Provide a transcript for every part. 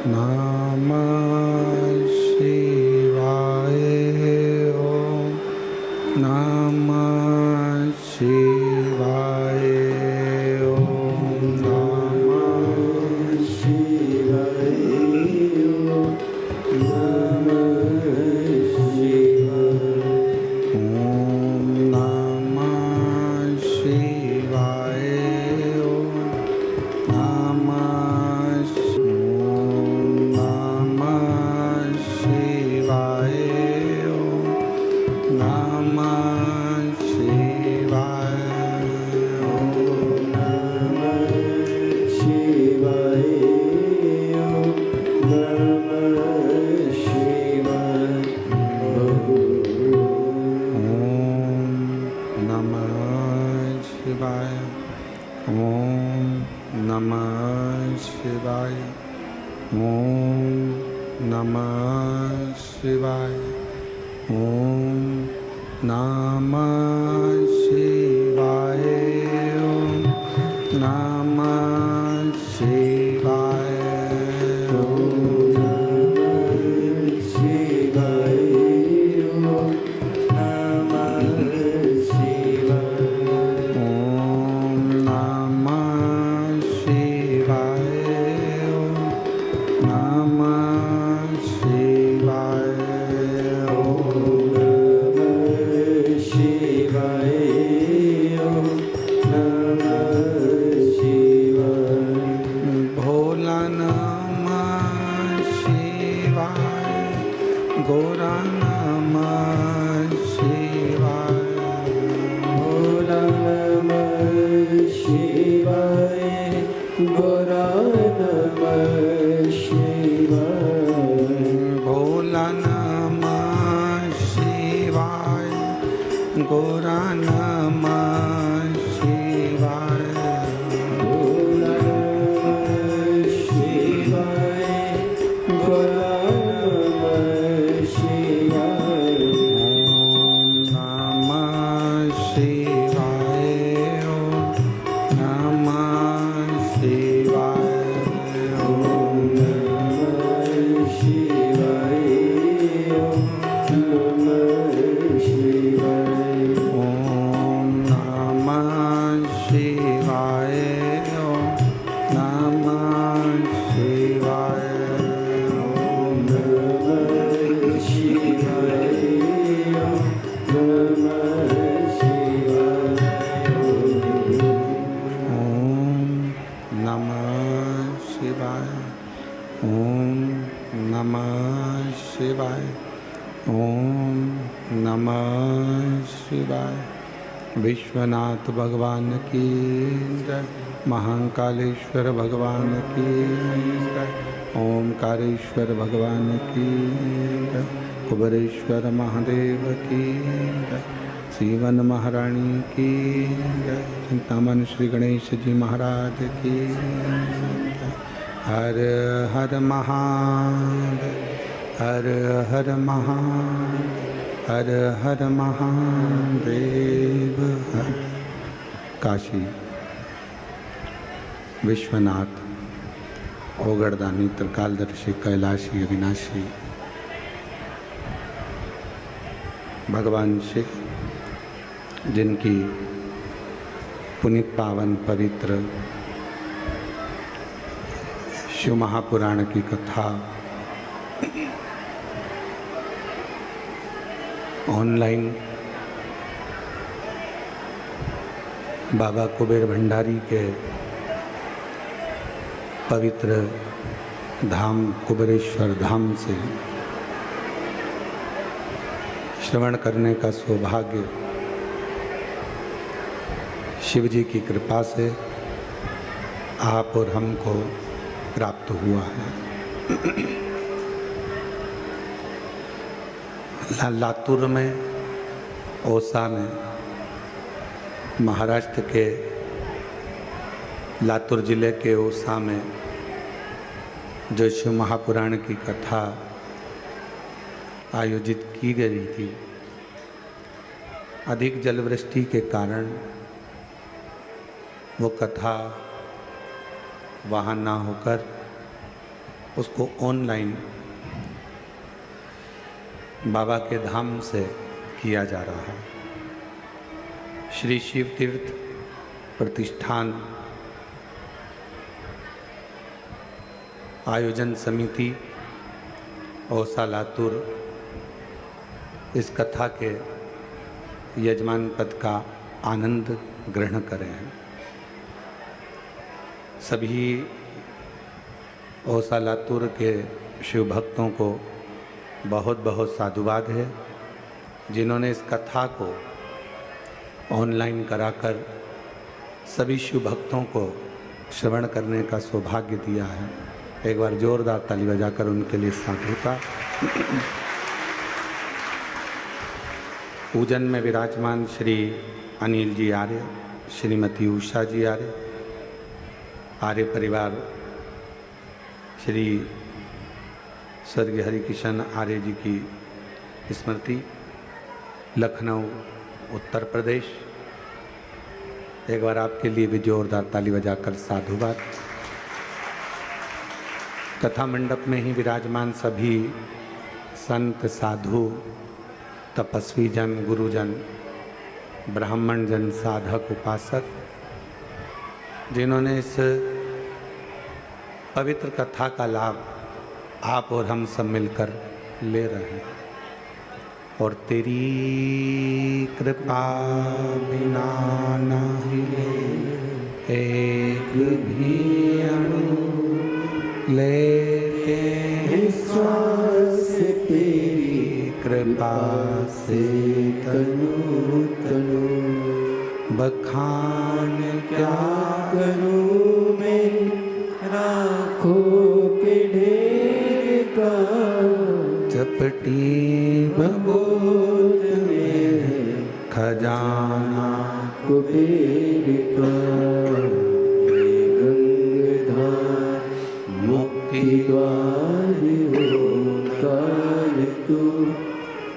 नमः शिवाय। ओम नमः शिवाय। ओम नमः शिवाय। ओम नमः शिवाय। ओम नमः शिवाय। ओम नमः शिवाय। ओम नमः शिवाय। ओम नमः शिवाय। ओम नमः शिवाय। ओम नमः शिवाय। ओम नमः शिवाय। ओम नमः शिवाय। ओम नमः शिवाय। ओम नमः शिवाय। ओम नमः शिवाय। ओम नमः शिवाय। भोला नमः शिवाय। गोरा नमः शिवाय। भोला नमः शिवाय। गोरा नमः शिवाय। भोला नमः शिवाय। गोरा नमः शिवाय। भोला नमः शिवाय। गोरा नमः शिवाय। ओम नमः शिवाय। ओम नमः शिवाय। ओम नमः शिवाय। ओम नमः शिवाय। ओम नमः शिवाय। ओम नमः शिवाय। ओम नमः शिवाय। ओम नमः शिवाय। ओम नमः शिवाय। ओम नमः शिवाय। ओम नमः शिवाय। विश्वनाथ भगवान की जय। महाकालेश्वर भगवान की जय। ओमकारेश्वर भगवान की जय। कुबेरेश्वर महादेव की जय। सीवन महारानी की जय। चिंतामन श्री गणेश जी महाराज की जय। हर हर महादेव। हर हर महादेव। हर हर महादेव। हर काशी विश्वनाथ ओगड़दानी त्रिकालदर्शी कैलाशी अविनाशी भगवान शिव जिनकी पुनीत पावन पवित्र शिव महापुराण की कथा ऑनलाइन बाबा कुबेर भंडारी के पवित्र धाम कुबेरेश्वर धाम से श्रवण करने का सौभाग्य शिव जी की कृपा से आप और हमको प्राप्त हुआ है। लातूर में, ओसा में, महाराष्ट्र के लातूर जिले के ओसा में जो शिव महापुराण की कथा आयोजित की गई थी, अधिक जलवृष्टि के कारण वो कथा वहाँ ना होकर उसको ऑनलाइन बाबा के धाम से किया जा रहा है। श्री शिव तीर्थ प्रतिष्ठान आयोजन समिति औसा लातूर इस कथा के यजमान पद का आनंद ग्रहण करें हैं। सभी औसा लातूर के शिव भक्तों को बहुत बहुत साधुवाद है, जिन्होंने इस कथा को ऑनलाइन कराकर सभी शिव भक्तों को श्रवण करने का सौभाग्य दिया है। एक बार जोरदार ताली बजाकर उनके लिए साधुता। पूजन में विराजमान श्री अनिल जी आर्य, श्रीमती उषा जी आर्य, आर्य परिवार श्री स्वर्गीय हरिकिशन आर्य जी की स्मृति, लखनऊ उत्तर प्रदेश। एक बार आपके लिए भी जोरदार ताली बजाकर साधुवाद। कथा मंडप में ही विराजमान सभी संत, साधु, तपस्वी जन, गुरुजन, ब्राह्मण जन, साधक, उपासक, जिन्होंने इस पवित्र कथा का लाभ आप और हम सब मिलकर ले रहे हैं। और तेरी कृपा बिना नहीं एक भी अणु लेते हैं श्वास, तेरी कृपा से तनु तनु बखान क्या करूं मैं, राखों के ढेर का चपटी भगोत में खजाना कुबेर का, गंगाधार मुक्ति द्वार ओंकार तू,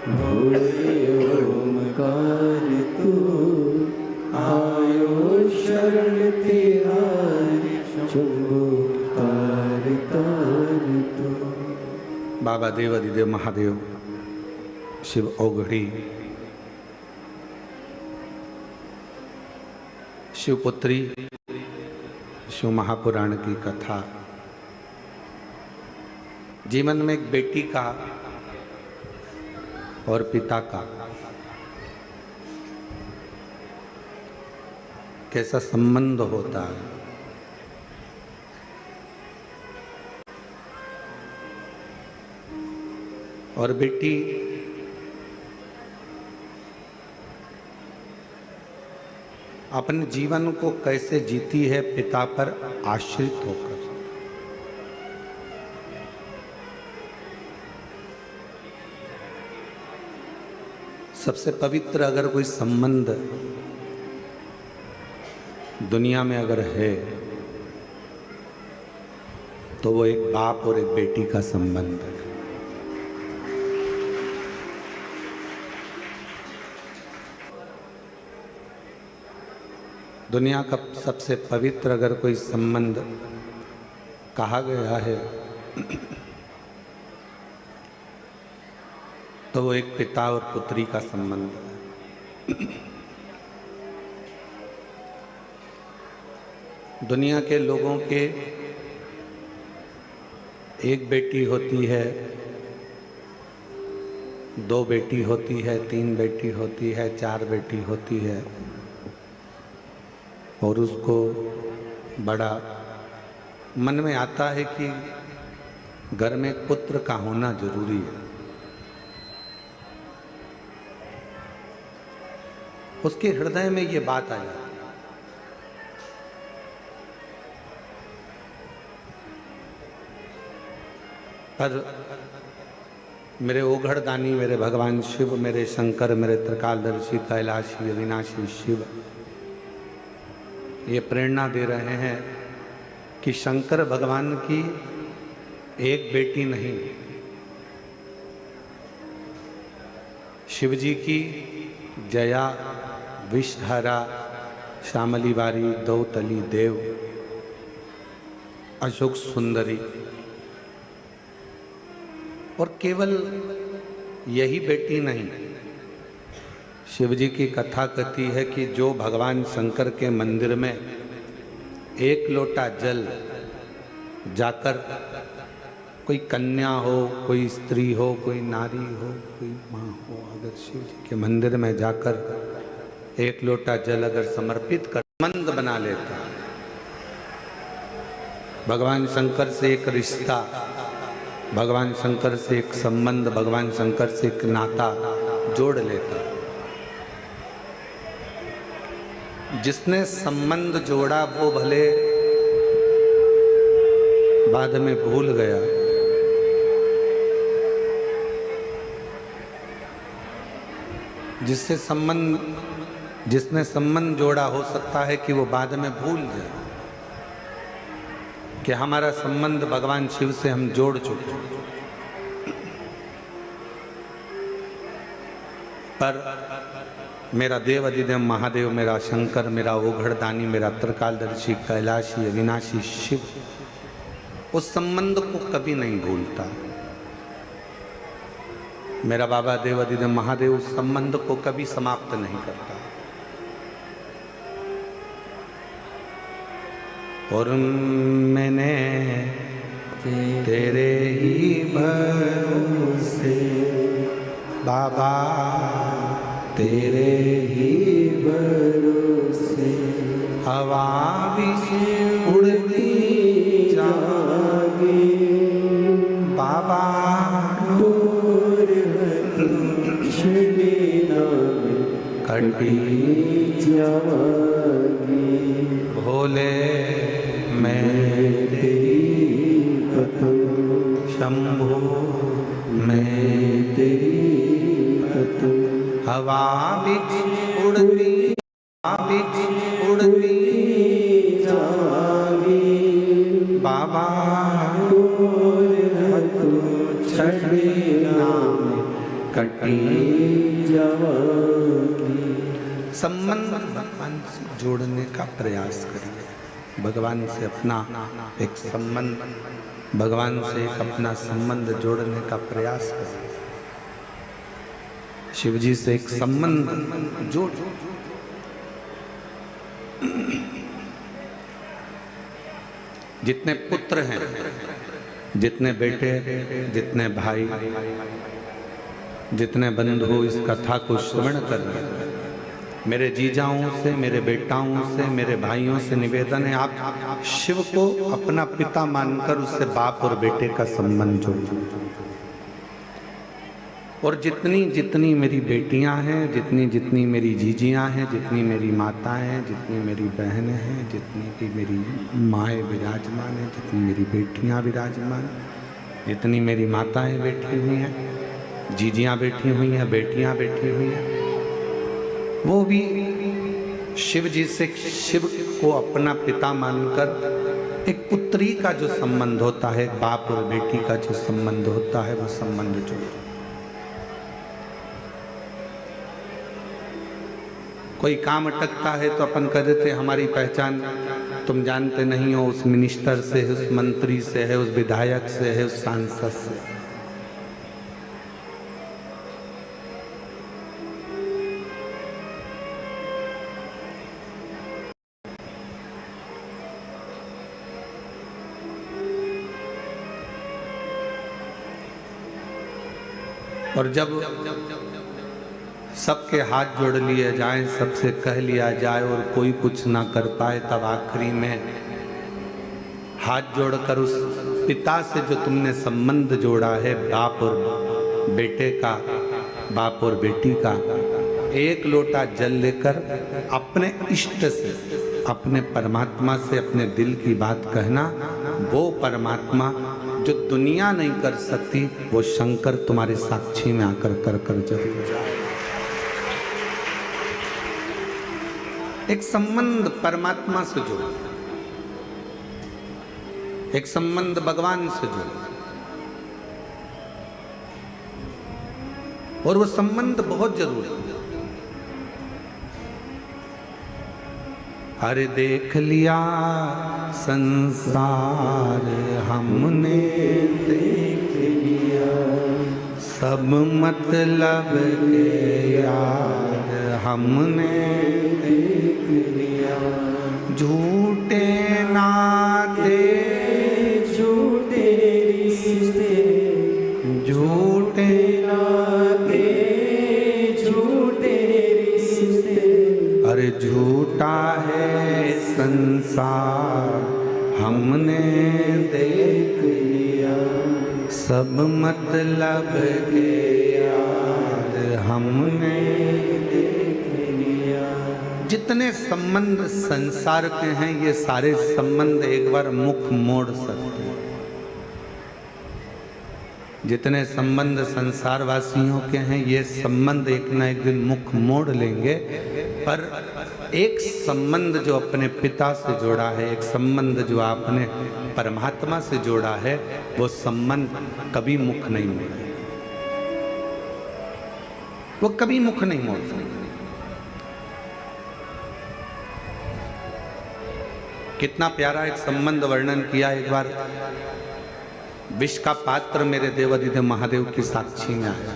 भोले ओंकार तू, आयो शरण तिहारी शंभो तार तार तू। बाबा देव अधिदेव महादेव शिव औघड़ी शिवपुत्री शिव महापुराण की कथा जीवन में एक बेटी का और पिता का कैसा संबंध होता है। और बेटी अपने जीवन को कैसे जीती है पिता पर आश्रित होकर। सबसे पवित्र अगर कोई संबंध दुनिया में अगर है तो वो एक बाप और एक बेटी का संबंध है। दुनिया का सबसे पवित्र अगर कोई संबंध कहा गया है तो वो एक पिता और पुत्री का संबंध है। दुनिया के लोगों के एक बेटी होती है, दो बेटी होती है, तीन बेटी होती है, चार बेटी होती है, और उसको बड़ा मन में आता है कि घर में एक पुत्र का होना जरूरी है। उसके हृदय में ये बात आ जाती है। पर मेरे ओघड़दानी, मेरे भगवान शिव, मेरे शंकर, मेरे त्रिकालदर्शी, कैलाशी, अविनाशी शिव ये प्रेरणा दे रहे हैं कि शंकर भगवान की एक बेटी नहीं, शिवजी की जया, विषहरा, श्यामली बारी, दौतली देव अशोक सुंदरी। और केवल यही बेटी नहीं, शिव जी की कथा कहती है कि जो भगवान शंकर के मंदिर में एक लोटा जल जाकर कोई कन्या हो, कोई स्त्री हो, कोई नारी हो, कोई माँ हो, अगर शिव जी के मंदिर में जाकर एक लोटा जल अगर समर्पित कर संबंध बना लेता, भगवान शंकर से एक रिश्ता, भगवान शंकर से एक संबंध, भगवान शंकर से एक नाता जोड़ लेता। जिसने संबंध जोड़ा वो भले बाद में भूल गया, जिसने संबंध जोड़ा हो सकता है कि वो बाद में भूल जाए कि हमारा संबंध भगवान शिव से हम जोड़ चुके। पर मेरा देव अधिदेव महादेव, मेरा शंकर, मेरा ओघड़दानी, मेरा त्रिकालदर्शी, कैलाशी, अविनाशी शिव उस संबंध को कभी नहीं भूलता। मेरा बाबा देव अधिदेव महादेव उस संबंध को कभी समाप्त नहीं करता। और मैंने तेरे ही भरोसे बाबा, तेरे ही भरोसे हवा भी उड़ती जागे बाबा, कटी जागी भोले मैं तेरी पतंग, शंभो मैं तेरी पतंग, हवा भी उड़ती, हवा भी उड़ती जागी बाबा, छड़ी नाम कटी जागी। संबंध भगवान से जोड़ने का प्रयास करिए। भगवान से अपना एक संबंध, भगवान से एक अपना संबंध जोड़ने का प्रयास करिए। शिव जी से एक संबंध जोड़। जितने पुत्र हैं, जितने बेटे, जितने भाई, जितने बंधु इस कथा को श्रवण कर रहे हैं, मेरे जीजाओं से, मेरे बेटाओं से, मेरे भाइयों से निवेदन है, आप शिव को अपना पिता मानकर उससे बाप और बेटे का संबंध जोड़िए। और जितनी जितनी मेरी बेटियां हैं, जितनी जितनी मेरी जीजियां हैं, जितनी मेरी माताएं हैं, जितनी मेरी बहनें हैं, जितनी भी मेरी माएँ विराजमान हैं, जितनी मेरी बेटियां विराजमान, जितनी मेरी माताएं बैठी हुई हैं, जीजियां बैठी हुई हैं, बेटियां बैठी हुई हैं, वो भी शिव जी से, शिव को अपना पिता मानकर एक पुत्री का जो संबंध होता है, बाप और बेटी का जो संबंध होता है, वो संबंध जोड़ो। कोई काम अटकता है तो अपन कह देते हमारी पहचान तुम जानते नहीं हो, उस मिनिस्टर से है, उस मंत्री से है, उस विधायक से है, उस सांसद से। और जब सबके हाथ जोड़ लिए जाएं, सबसे कह लिया जाए और कोई कुछ ना कर पाए, तब आखिरी में हाथ जोड़कर उस पिता से जो तुमने संबंध जोड़ा है, बाप और बेटे का, बाप और बेटी का, एक लोटा जल लेकर अपने इष्ट से, अपने परमात्मा से अपने दिल की बात कहना। वो परमात्मा जो दुनिया नहीं कर सकती, वो शंकर तुम्हारे साक्षी में आकर कर कर जरूर जाए। एक संबंध परमात्मा से जोड़ो, एक संबंध भगवान से जोड़ो, और वो संबंध बहुत जरूरी है। अरे देख लिया संसार हमने, देख लिया सब मतलब के यार हमने, देख लिया झूठे नाते झूठे रिश्ते, झूठे नाते झूठे रिश्ते, अरे झूठा है संसार हमने देख लिया सब मतलब के यार हमने देख लिया। जितने संबंध संसार के हैं ये सारे संबंध एक बार मुख मोड़ सकते हैं। जितने संबंध संसार वासियों के हैं ये संबंध एक ना एक दिन मुख मोड़ लेंगे, पर एक संबंध जो अपने पिता से जोड़ा है, एक संबंध जो आपने परमात्मा से जोड़ा है, वो संबंध कभी मुख नहीं मोड़े, वो कभी मुख नहीं मोड़ सकते। कितना प्यारा एक संबंध वर्णन किया एक बार, विष का पात्र मेरे देवाधिदेव महादेव की साक्षी में आया।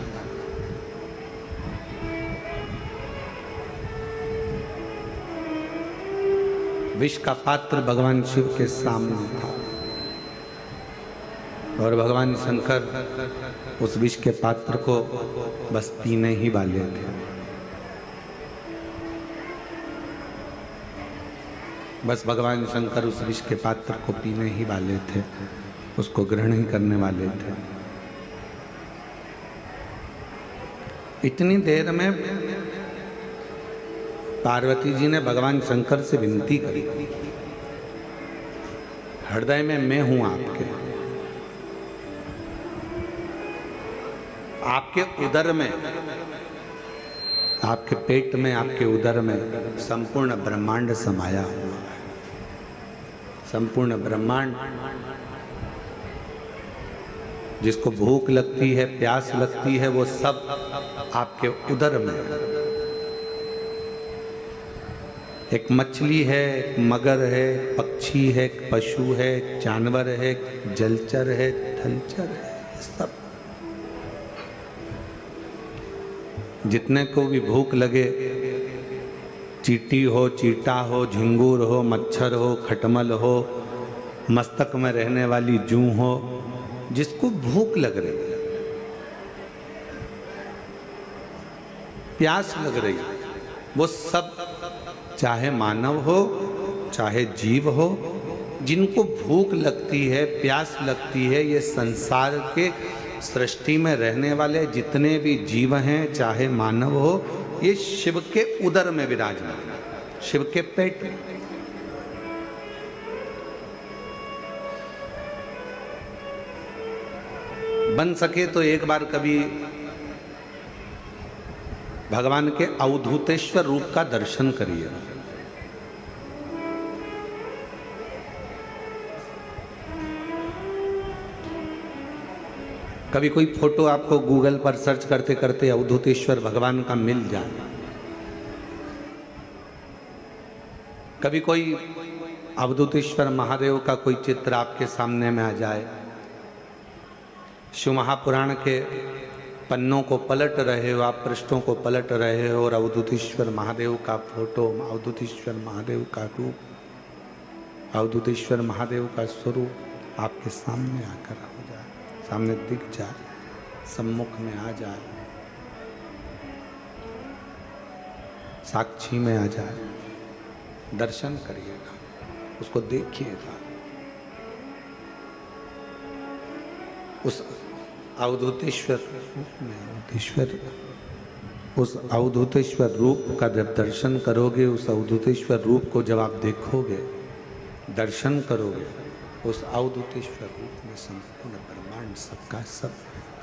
विष का पात्र भगवान शिव के सामने था और भगवान शंकर उस विष के पात्र को बस पीने ही वाले थे। बस भगवान शंकर उस विष के पात्र को पीने ही वाले थे, उसको ग्रहण ही करने वाले थे। इतनी देर में पार्वती जी ने भगवान शंकर से विनती करी, हृदय में मैं हूं आपके, आपके उदर में, आपके पेट में, आपके उदर में संपूर्ण ब्रह्मांड समाया हुआ है। संपूर्ण ब्रह्मांड, जिसको भूख लगती है, प्यास लगती है, वो सब आपके उदर में। एक मछली है, एक मगर है, पक्षी है, एक पशु है, एक जानवर है, एक जलचर है, थलचर है, सब जितने को भी भूख लगे, चींटी हो, चीटा हो, झिंगुर हो, मच्छर हो, खटमल हो, मस्तक में रहने वाली जू हो, जिसको भूख लग रही है, प्यास लग रही है, वो सब चाहे मानव हो चाहे जीव हो, जिनको भूख लगती है, प्यास लगती है, ये संसार के सृष्टि में रहने वाले जितने भी जीव हैं, चाहे मानव हो, ये शिव के उदर में विराजमान है, शिव के पेट में। बन सके तो एक बार कभी भगवान के अवधूतेश्वर रूप का दर्शन करिए। कभी कोई फोटो आपको गूगल पर सर्च करते करते अवधूतेश्वर भगवान का मिल जाए, कभी कोई अवधूतेश्वर महादेव का कोई चित्र आपके सामने में आ जाए, शिव महापुराण के पन्नों को पलट रहे हो, आप पृष्ठों को पलट रहे हो और अवधूतेश्वर महादेव का फोटो, अवधूतेश्वर महादेव का रूप, अवधूतेश्वर महादेव का स्वरूप आपके सामने आकर हो जाए, सामने दिख जाए, सम्मुख में आ जाए, साक्षी में आ जाए, दर्शन करिएगा, उसको देखिएगा। उस अवधूतेश्वर उस अवधूतेश्वर रूप का जब दर्शन करोगे, उस अवधूतेश्वर रूप को जब आप देखोगे, दर्शन करोगे, उस अवधूतेश्वर रूप में संपूर्ण ब्रह्मांड, सबका सब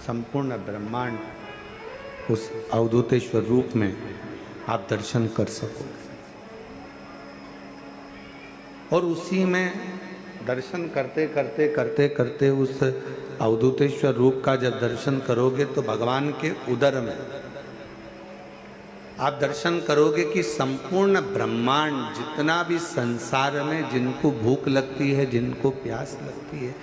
संपूर्ण ब्रह्मांड उस अवधूतेश्वर रूप में आप दर्शन कर सकोगे। और उसी में दर्शन करते करते करते करते उस अवधूतेश्वर रूप का जब दर्शन करोगे तो भगवान के उदर में आप दर्शन करोगे कि संपूर्ण ब्रह्मांड, जितना भी संसार में जिनको भूख लगती है, जिनको प्यास लगती है,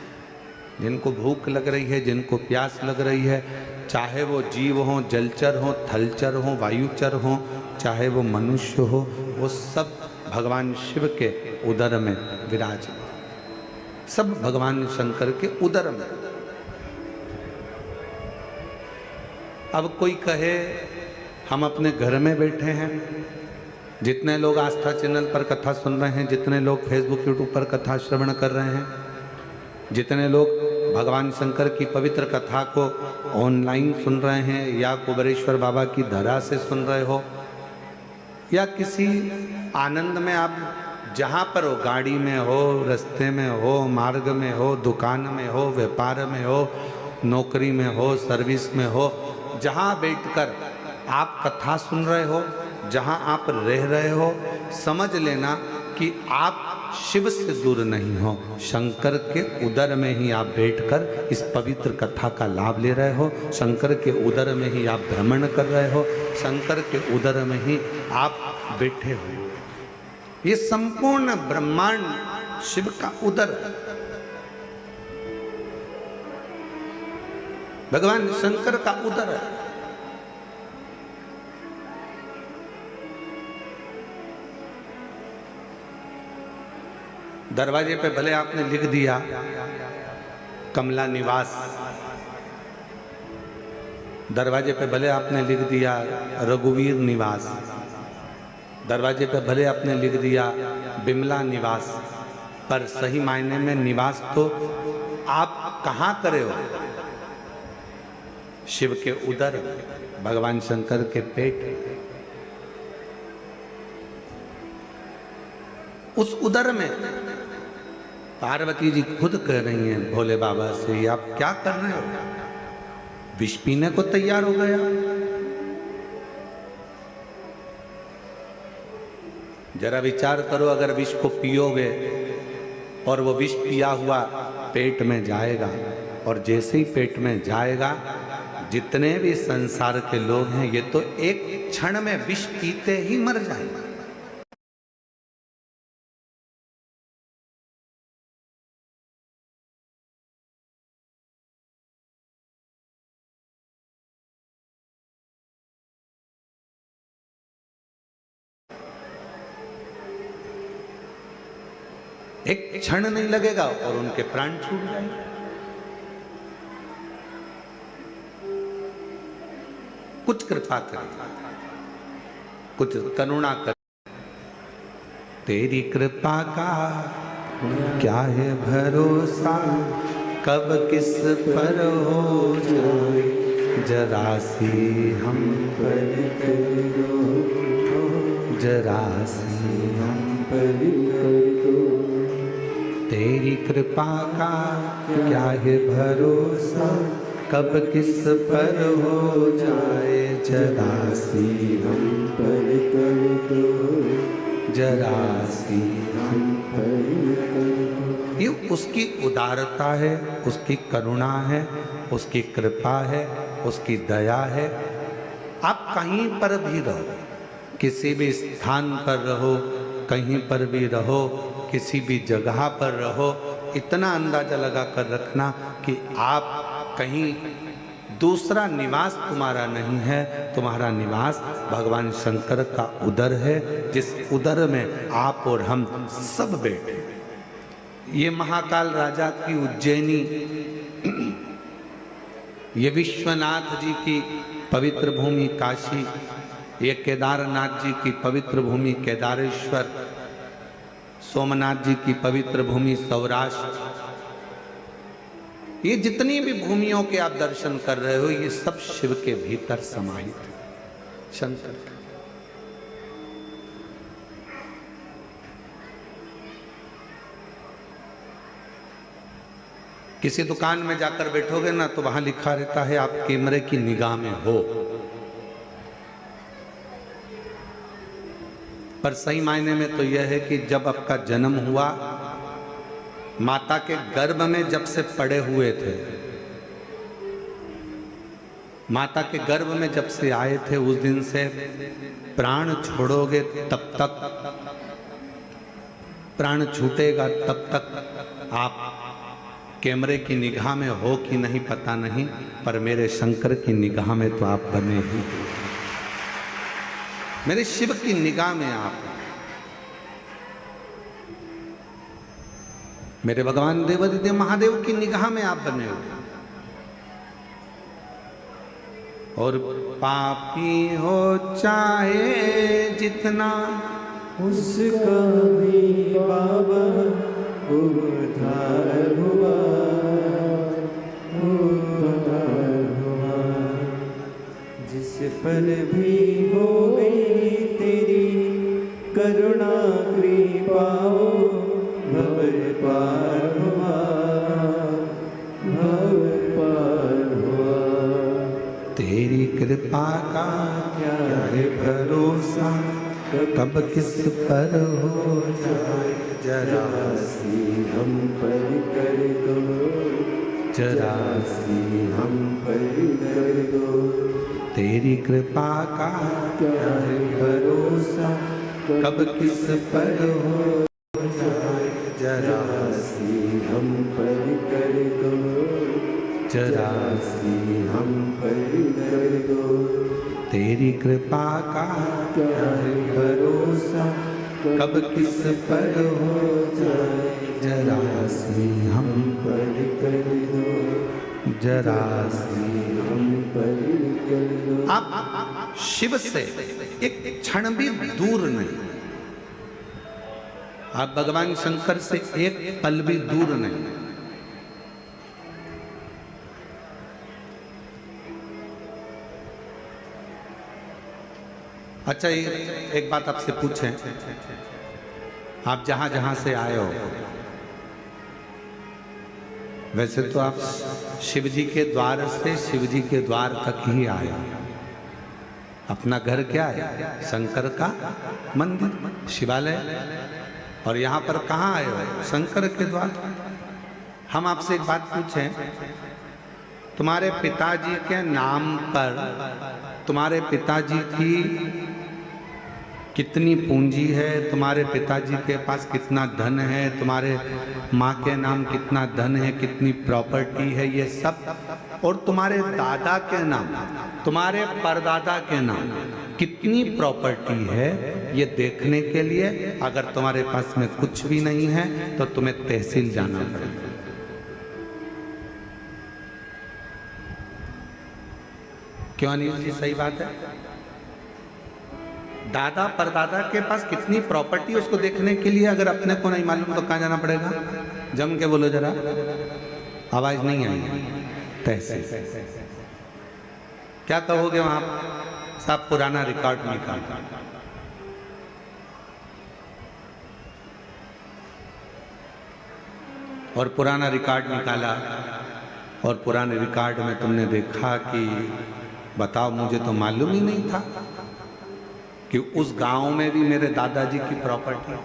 जिनको भूख लग रही है, जिनको प्यास लग रही है, चाहे वो जीव हो, जलचर हो, थलचर हो, वायुचर हो, चाहे वो मनुष्य हो, वो सब भगवान शिव के उदर में विराजमान, सब भगवान शंकर के उदर में। अब कोई कहे हम अपने घर में बैठे हैं, जितने लोग आस्था चैनल पर कथा सुन रहे हैं, जितने लोग फेसबुक यूट्यूब पर कथा श्रवण कर रहे हैं, जितने लोग भगवान शंकर की पवित्र कथा को ऑनलाइन सुन रहे हैं या कुबेरेश्वर बाबा की धरा से सुन रहे हो, या किसी आनंद में आप जहाँ पर हो, गाड़ी में हो, रास्ते में हो, मार्ग में हो, दुकान में हो, व्यापार में हो, नौकरी में हो, सर्विस में हो, जहाँ बैठकर आप कथा सुन रहे हो, जहाँ आप रह रहे हो, समझ लेना कि आप शिव से दूर नहीं हो, शंकर के उदर में ही आप बैठकर इस पवित्र कथा का लाभ ले रहे हो, शंकर के उदर में ही आप भ्रमण कर रहे हो, शंकर के उदर में ही आप बैठे हो। ये संपूर्ण ब्रह्मांड शिव का उदर है, भगवान शंकर का उदर है। दरवाजे पे भले आपने लिख दिया कमला निवास, दरवाजे पे भले आपने लिख दिया रघुवीर निवास, दरवाजे पे भले आपने लिख दिया बिमला निवास, पर सही मायने में निवास तो आप कहाँ करे हो? शिव के उदर, भगवान शंकर के पेट। उस उदर में पार्वती जी खुद कह रही हैं भोले बाबा से, आप क्या कर रहे हो? विष पीने को तैयार हो गया। जरा विचार करो, अगर विष को पियोगे और वो विष पिया हुआ पेट में जाएगा, और जैसे ही पेट में जाएगा, जितने भी संसार के लोग हैं ये तो एक क्षण में विष पीते ही मर जाएंगे। एक क्षण नहीं लगेगा और उनके प्राण छूट जाएंगे। कुछ कृपा कर, कुछ करुणा कर। तेरी कृपा का क्या है भरोसा, कब किस पर हो जाए, जरा सी हम पर कर दो, जरा सी हम पर कर दो। तेरी कृपा का क्या है भरोसा, कब किस पर हो जाए, जरा सी हम पर कर दो, जरा सी हम पर कर दो। ये उसकी उदारता है, उसकी करुणा है, उसकी कृपा है, उसकी दया है। आप कहीं पर भी रहो, किसी भी स्थान पर रहो, कहीं पर भी रहो, किसी भी जगह पर रहो, इतना अंदाजा लगा कर रखना कि आप कहीं दूसरा निवास तुम्हारा नहीं है, तुम्हारा निवास भगवान शंकर का उदर है, जिस उदर में आप और हम सब बैठे। ये महाकाल राजा की उज्जैनी, ये विश्वनाथ जी की पवित्र भूमि काशी, ये केदारनाथ जी की पवित्र भूमि केदारेश्वर, सोमनाथ जी की पवित्र भूमि सौराष्ट्र, ये जितनी भी भूमियों के आप दर्शन कर रहे हो, ये सब शिव के भीतर समाहित है, शंकर। किसी दुकान में जाकर बैठोगे ना, तो वहां लिखा रहता है आप कैमरे की निगाह में हो, पर सही मायने में तो यह है कि जब आपका जन्म हुआ, माता के गर्भ में जब से पड़े हुए थे, माता के गर्भ में जब से आए थे उस दिन से प्राण छोड़ोगे तब तक, प्राण छूटेगा तब तक आप कैमरे की निगाह में हो कि नहीं पता नहीं, पर मेरे शंकर की निगाह में तो आप बने ही, मेरे शिव की निगाह में आप, मेरे भगवान देवादिदेव महादेव की निगाह में आप बने हो। और पापी हो चाहे जितना उसका भी बाबा उद्धार हुआ, उद्धार हुआ। जिस पर भी हो गई तेरी करुणा कृपा, भंवर पार हुआ, भंवर पार हुआ। तेरी कृपा का क्या है भरोसा, कब किस पर हो जाए, जरा सी हम पर कर दो, जरा सी हम पर कर दो। तेरी कृपा का क्या है भरोसा, कब किस पर हो जाए, जरा सी हम पर कर दो, जरा सी हम पर कर दो। तेरी कृपा का क्या है भरोसा, कब किस पर हो जाए, जरा सी हम पर कर दो, जरा सी हम पर कर दो। आप शिव से एक क्षण भी दूर नहीं, आप भगवान शंकर से एक पल भी दूर नहीं। अच्छा, एक बात आपसे पूछें, आप जहां जहां से आए हो, वैसे तो आप शिव जी के द्वार से शिव जी के द्वार तक ही आए हो। अपना घर क्या है? शंकर का मंदिर, शिवालय। और यहाँ पर कहाँ आए हो? शंकर के द्वार। हम आपसे एक बात पूछें, तुम्हारे पिताजी के नाम पर तुम्हारे पिताजी की कितनी पूंजी है, तुम्हारे पिताजी के पास कितना धन है, तुम्हारे माँ के नाम कितना धन है, कितनी प्रॉपर्टी है, ये सब, और तुम्हारे दादा के नाम, तुम्हारे परदादा के नाम कितनी प्रॉपर्टी है, ये देखने के लिए अगर तुम्हारे पास में कुछ भी नहीं है तो तुम्हें तहसील जाना पड़ेगा। क्यों अनिल जी? सही बात है। दादा परदादा के पास कितनी प्रॉपर्टी, उसको देखने के लिए अगर अपने को नहीं मालूम तो कहाँ जाना पड़ेगा? जम के बोलो जरा, आवाज नहीं आई। तहसील। क्या कहोगे वहां? सब पुराना रिकॉर्ड निकाल, और पुराना रिकॉर्ड निकाला, और पुराने रिकॉर्ड में तुमने देखा कि बताओ, मुझे तो मालूम ही नहीं था कि उस गांव में भी मेरे दादाजी की प्रॉपर्टी,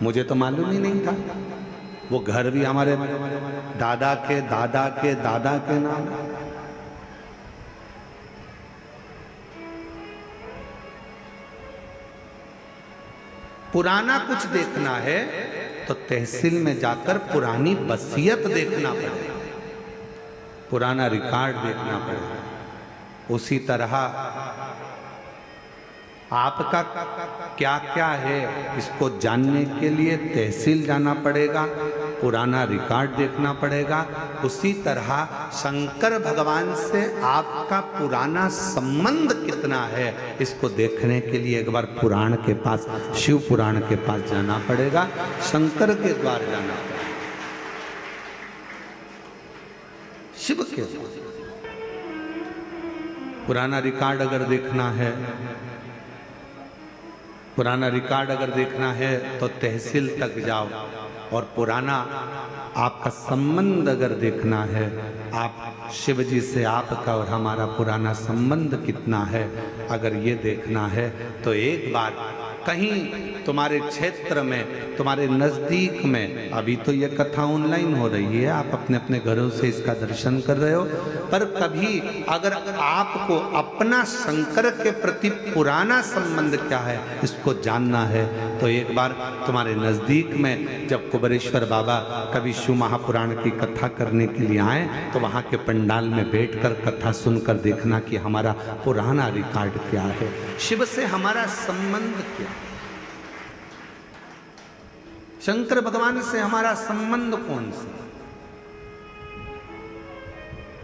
मुझे तो मालूम ही नहीं था। वो घर भी हमारे दादा के दादा के दादा के नाम। पुराना कुछ देखना है तो तहसील में जाकर पुरानी वसीयत देखना पड़ेगा, पुराना रिकॉर्ड देखना पड़ेगा। उसी तरह आपका क्या क्या है इसको जानने के लिए तहसील जाना पड़ेगा, पुराना रिकॉर्ड देखना पड़ेगा। उसी तरह शंकर भगवान से आपका पुराना संबंध कितना है इसको देखने के लिए एक बार पुराण के पास, शिव पुराण के पास जाना पड़ेगा, शंकर के द्वार जाना पड़ेगा, शिव के द्वार। पुराना रिकॉर्ड अगर देखना है, पुराना रिकॉर्ड अगर देखना है तो तहसील तक जाओ, और पुराना आपका संबंध अगर देखना है, आप शिव जी से आपका और हमारा पुराना संबंध कितना है, अगर ये देखना है तो एक बार कहीं तुम्हारे क्षेत्र में, तुम्हारे नजदीक में, अभी तो ये कथा ऑनलाइन हो रही है, आप अपने अपने घरों से इसका दर्शन कर रहे हो, पर कभी अगर आपको अपना शंकर के प्रति पुराना संबंध क्या है इसको जानना है, तो एक बार तुम्हारे नजदीक में जब कुबेरेश्वर बाबा कभी शिव महापुराण की कथा करने के लिए आए तो वहां के पंडाल में बैठकर कथा सुनकर देखना कि हमारा पुराना रिकॉर्ड क्या है, शिव से हमारा संबंध क्या है, शंकर भगवान से हमारा संबंध कौन सा,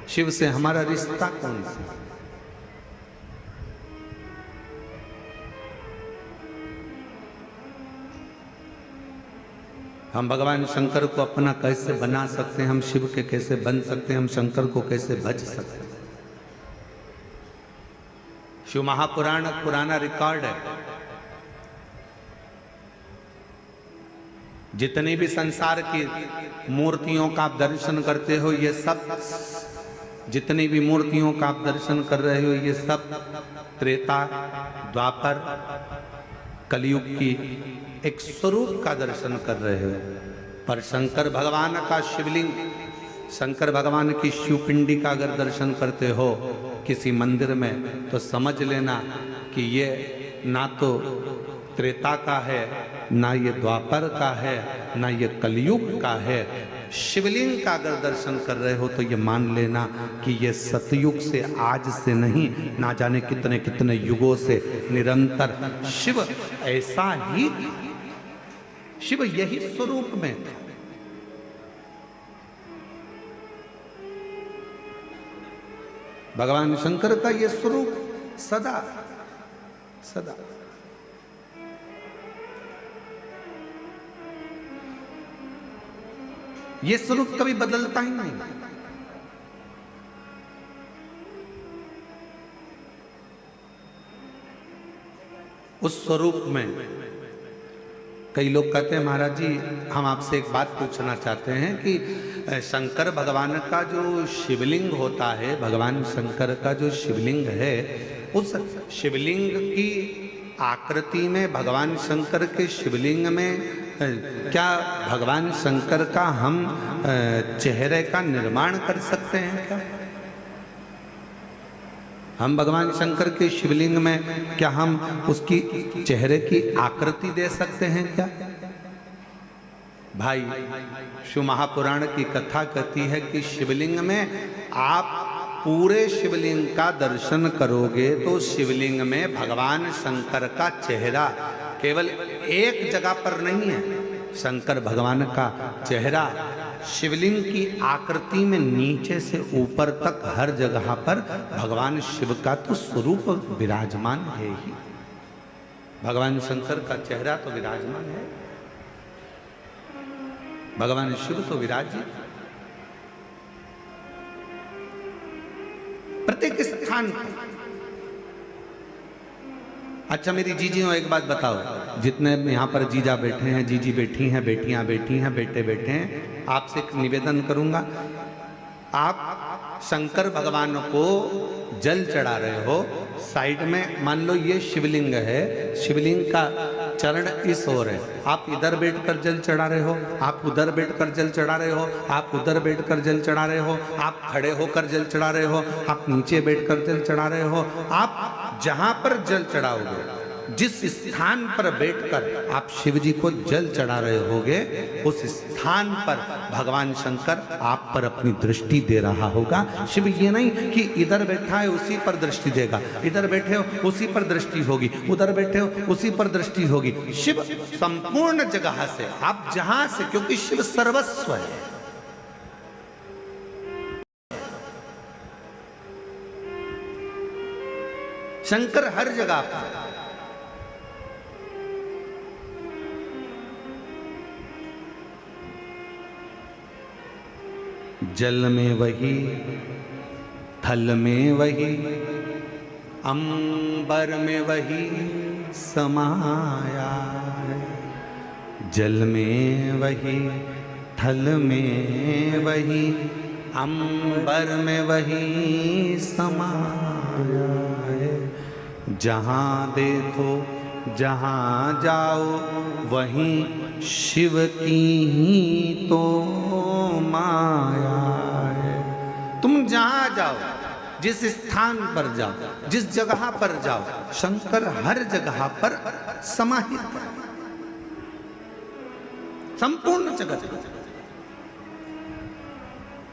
शिव से हमारा रिश्ता कौन सा। हम भगवान शंकर को अपना कैसे बना सकते हैं, हम शिव के कैसे बन सकते हैं, हम शंकर को कैसे भज सकते हैं। शिव महापुराण पुराना रिकॉर्ड है, जितनी भी संसार की मूर्तियों का आप दर्शन करते हो, ये सब, जितनी भी मूर्तियों का आप दर्शन कर रहे हो, ये सब त्रेता द्वापर कलयुग की एक स्वरूप का दर्शन कर रहे हो। पर शंकर भगवान का शिवलिंग, शंकर भगवान की शिवपिंडी का अगर दर्शन करते हो किसी मंदिर में, तो समझ लेना कि ये ना तो त्रेता का है, ना ये द्वापर का है, ना ये कलयुग का है। शिवलिंग का अगर दर्शन कर रहे हो तो ये मान लेना कि ये सतयुग से, आज से नहीं, ना जाने कितने कितने युगों से निरंतर शिव ऐसा ही, शिव यही स्वरूप में था। भगवान शंकर का ये स्वरूप सदा सदा। ये स्वरूप कभी बदलता ही नहीं। उस स्वरूप में कई लोग कहते हैं महाराज जी हम आपसे एक बात पूछना चाहते हैं कि शंकर भगवान का जो शिवलिंग होता है, भगवान शंकर का जो शिवलिंग है, उस शिवलिंग की आकृति में, भगवान शंकर के शिवलिंग में क्या भगवान शंकर का हम चेहरे का निर्माण कर सकते हैं क्या? हम भगवान शंकर के शिवलिंग में क्या हम उसकी चेहरे की आकृति दे सकते हैं क्या? भाई शिव महापुराण की कथा कहती है कि शिवलिंग में आप पूरे शिवलिंग का दर्शन करोगे तो शिवलिंग में भगवान शंकर का चेहरा केवल एक जगह पर नहीं है। शंकर भगवान का चेहरा शिवलिंग की आकृति में नीचे से ऊपर तक हर जगह पर भगवान शिव का तो स्वरूप विराजमान है ही। भगवान शंकर का चेहरा तो विराजमान है, भगवान शिव तो विराजित प्रत्येक स्थान पर। अच्छा मेरी जीजियों एक बात बताओ, जितने यहाँ पर जीजा बैठे हैं, जीजी बैठी हैं, बेटियां बैठी हैं, बेटे बैठे हैं, आपसे एक निवेदन करूंगा, आप शंकर भगवान को जल चढ़ा रहे हो, साइड में मान लो ये शिवलिंग है, शिवलिंग का चरण इस ओर है, आप इधर बैठकर जल चढ़ा रहे हो, आप उधर बैठकर जल चढ़ा रहे हो, आप उधर बैठकर जल चढ़ा रहे हो, आप खड़े होकर जल चढ़ा रहे हो, आप नीचे बैठकर जल चढ़ा रहे हो, आप जहां पर जल चढ़ाओगे, जिस स्थान पर बैठकर आप शिव जी को जल चढ़ा रहे होगे, उस स्थान पर भगवान शंकर आप पर अपनी दृष्टि दे रहा होगा। शिव ये नहीं कि इधर बैठा है उसी पर दृष्टि देगा, इधर बैठे हो उसी पर दृष्टि होगी, उधर बैठे हो उसी पर दृष्टि होगी। शिव संपूर्ण जगह से, आप जहां से, क्योंकि शिव सर्वस्व है। शंकर हर जगह पर। जल में वही, थल में वही, अंबर में वही समाया है। जल में वही, थल में वही, अंबर में वही समाया है। जहाँ देखो जहाँ जाओ वहीं शिव की ही तो माया है। तुम जहाँ जाओ, जिस स्थान पर जाओ, जिस जगह पर जाओ, शंकर हर जगह पर समाहित है, संपूर्ण जगत में।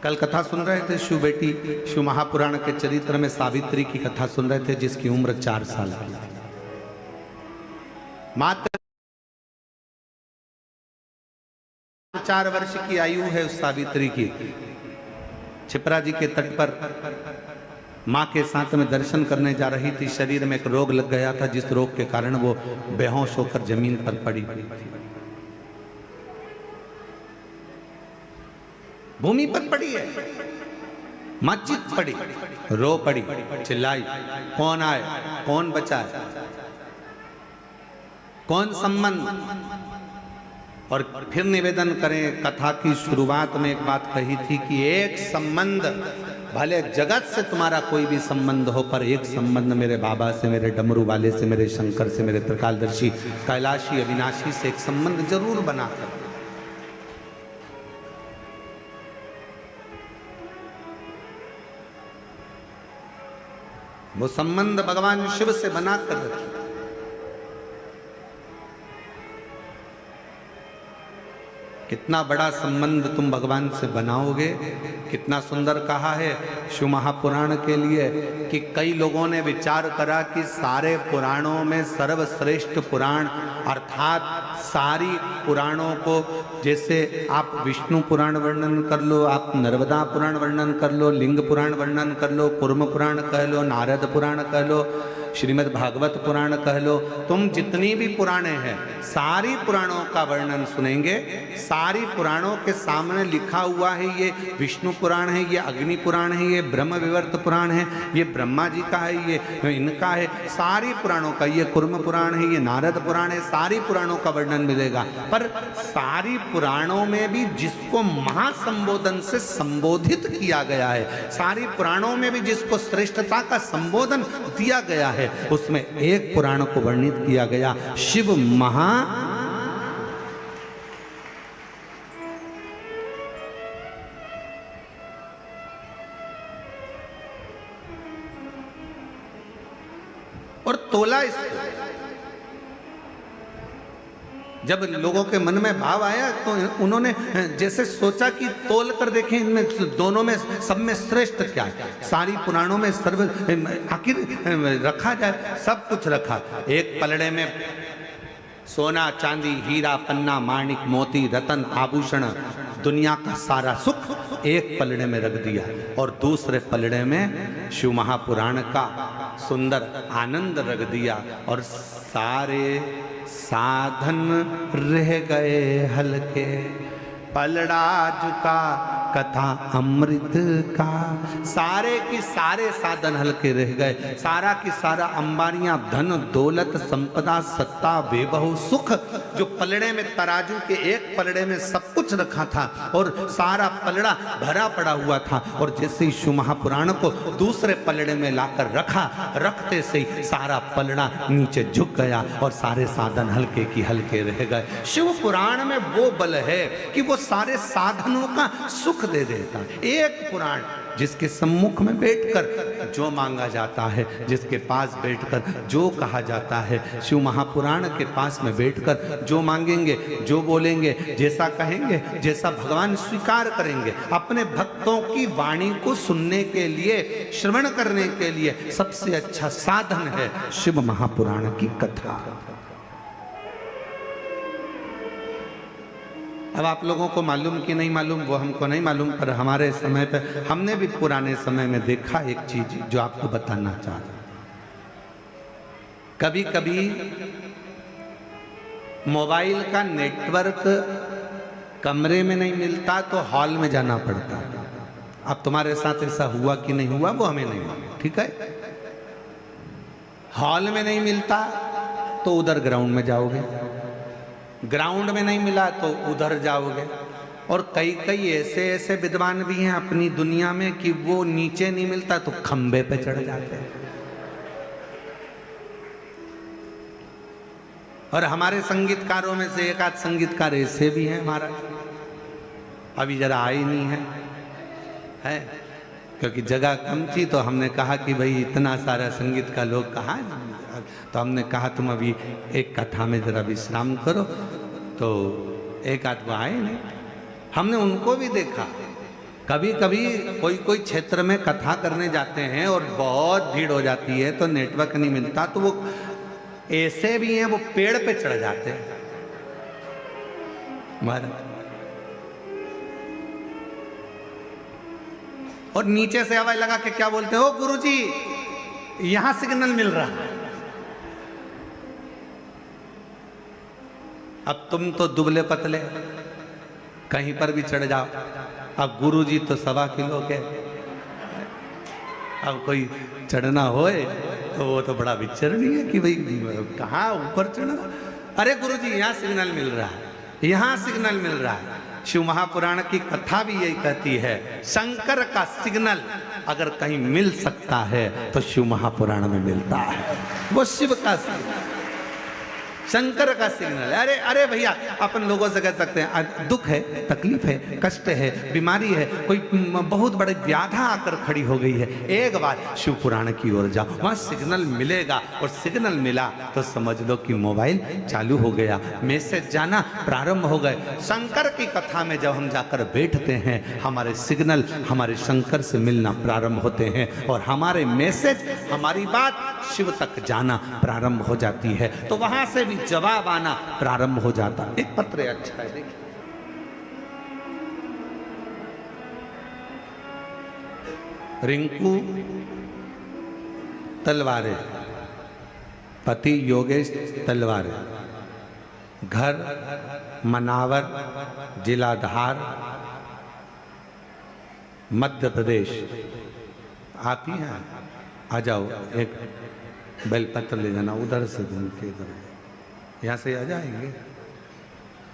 कल कथा सुन रहे थे शिव बेटी, शिव महापुराण के चरित्र में सावित्री की कथा सुन रहे थे, जिसकी उम्र 4 साल की थी। मात्र 4 वर्ष की आयु है उस सावित्री की। छिपरा जी के तट पर मां के साथ में दर्शन करने जा रही थी। शरीर में एक रोग लग गया था, जिस रोग के कारण वो बेहोश होकर जमीन पर पड़ी हुई थी, भूमि पर पड़ी है। मां चित पड़ी, रो पड़ी, चिल्लाई, कौन आए, कौन बचाए, कौन संबंध। और फिर निवेदन करें, कथा की शुरुआत में एक बात कही थी कि एक संबंध, भले जगत से तुम्हारा कोई भी संबंध हो, पर एक संबंध मेरे बाबा से, मेरे डमरू वाले से, मेरे शंकर से, मेरे त्रिकालदर्शी कैलाशी अविनाशी से एक संबंध जरूर बना कर। वो संबंध भगवान शिव से बना कर रखिए। कितना बड़ा संबंध तुम भगवान से बनाओगे। कितना सुंदर कहा है शिव महापुराण के लिए कि कई लोगों ने विचार करा कि सारे पुराणों में सर्वश्रेष्ठ पुराण अर्थात सारी पुराणों को, जैसे आप विष्णु पुराण वर्णन कर लो, आप नर्मदा पुराण वर्णन कर लो, लिंग पुराण वर्णन कर लो, कूर्म पुराण कह लो, नारद पुराण कह लो, श्रीमद् भागवत पुराण कह लो, तुम जितनी भी पुराणे हैं सारी पुराणों का वर्णन सुनेंगे। सारी पुराणों के सामने लिखा हुआ है, ये विष्णु पुराण है, ये अग्नि पुराण है, ये ब्रह्म विवर्त पुराण है, ये ब्रह्मा जी का है, ये इनका है, सारी पुराणों का, ये कूर्म पुराण है, ये नारद पुराण है, सारी पुराणों का वर्णन मिलेगा। पर सारी पुराणों में भी जिसको महासंबोधन से संबोधित किया गया है, सारी पुराणों में भी जिसको श्रेष्ठता का संबोधन दिया गया है, उसमें एक पुराण को वर्णित किया गया, शिव महा और तोला इसको। जब लोगों के मन में भाव आया तो उन्होंने जैसे सोचा कि तोल कर देखें इनमें दोनों में सब में श्रेष्ठ क्या है। सारी पुराणों में सर्व आखिर रखा जाए, सब कुछ रखा। एक पलड़े में सोना चांदी हीरा पन्ना माणिक मोती रतन आभूषण दुनिया का सारा सुख एक पलड़े में रख दिया, और दूसरे पलड़े में शिव महापुराण का सुंदर आनंद रख दिया, और सारे साधन रह गए हल्के। पलड़ा झुका कथा अमृत का, सारे की सारे साधन हल्के रह गए। सारा की सारा अंबानियां धन दौलत संपदा सत्ता वैभव सुख, जो पलड़े में तराजू के एक पलड़े में सब कुछ रखा था और सारा पलड़ा भरा पड़ा हुआ था, और जैसे ही शिव महापुराण को दूसरे पलड़े में लाकर रखा, रखते से ही सारा पलड़ा नीचे झुक गया और सारे साधन हल्के की हल्के रह गए। शिव पुराण में वो बल है कि वो सारे साधनों का सुख दे देता। एक पुराण जिसके सम्मुख में बैठकर जो मांगा जाता है, जिसके पास बैठकर जो कहा जाता है, शिव महापुराण के पास में बैठकर जो मांगेंगे, जो बोलेंगे, जैसा कहेंगे, जैसा भगवान स्वीकार करेंगे। अपने भक्तों की वाणी को सुनने के लिए, श्रवण करने के लिए सबसे अच्छा साधन है शिव महापुराण की कथा। अब आप लोगों को मालूम कि नहीं मालूम वो हमको नहीं मालूम, पर हमारे समय पे हमने भी पुराने समय में देखा एक चीज जो आपको बताना चाहता। कभी कभी मोबाइल का नेटवर्क कमरे में नहीं मिलता तो हॉल में जाना पड़ता। अब तुम्हारे साथ ऐसा हुआ कि नहीं हुआ वो हमें नहीं मालूम, ठीक है। हॉल में नहीं मिलता तो उधर ग्राउंड में जाओगे, ग्राउंड में नहीं मिला तो उधर जाओगे। और कई कई ऐसे ऐसे विद्वान भी हैं अपनी दुनिया में कि वो नीचे नहीं मिलता तो खंबे पे चढ़ जाते हैं। और हमारे संगीतकारों में से एक आध संगीतकार ऐसे भी हैं महाराज, अभी जरा आए ही नहीं है क्योंकि जगह कम थी, तो हमने कहा कि भाई इतना सारा संगीत का लोग कहाँ है, तो हमने कहा तुम अभी एक कथा में जरा विश्राम करो, तो एक आध वो आए नहीं। हमने उनको भी देखा, कभी कभी कोई क्षेत्र में कथा करने जाते हैं और बहुत भीड़ हो जाती है तो नेटवर्क नहीं मिलता, तो वो ऐसे भी हैं, वो पेड़ पे चढ़ जाते हैं महाराज, और नीचे से आवाज लगा के क्या बोलते हो, गुरुजी यहां सिग्नल मिल रहा है। अब तुम तो दुबले पतले कहीं पर भी चढ़ जाओ, अब गुरुजी तो 1.25 किलो के, अब कोई चढ़ना होए तो वो तो बड़ा विचर नहीं है कि भाई कहाँ ऊपर चढ़ना। अरे गुरुजी यहाँ सिग्नल मिल रहा है, यहाँ सिग्नल मिल रहा है। शिव महापुराण की कथा भी यही कहती है, शंकर का सिग्नल अगर कहीं मिल सकता है तो शिव महापुराण में मिलता है, वो शिव का सिग्नल, शंकर का सिग्नल। अरे अरे भैया अपन लोगों से कह सकते हैं दुख है, तकलीफ है, कष्ट है, बीमारी है, कोई बहुत बड़ी व्याधा आकर खड़ी हो गई है, एक बार शिव पुराण की ओर जाओ, वहां सिग्नल मिलेगा, और सिग्नल मिला तो समझ लो कि मोबाइल चालू हो गया, मैसेज जाना प्रारंभ हो गए। शंकर की कथा में जब हम जाकर बैठते हैं, हमारे सिग्नल हमारे शंकर से मिलना प्रारंभ होते हैं, और हमारे मैसेज, हमारी बात शिव तक जाना प्रारंभ हो जाती है, तो वहां से भी जवाब आना प्रारंभ हो जाता। एक पत्र अच्छा है, देखिए, रिंकू तलवारे, पति योगेश तलवारे, घर मनावर, जिला धार, मध्य प्रदेश। आप ही हैं, आ जाओ, एक बेलपत्र ले जाना, उधर से घूम के इधर, यहाँ से आ जाएंगे,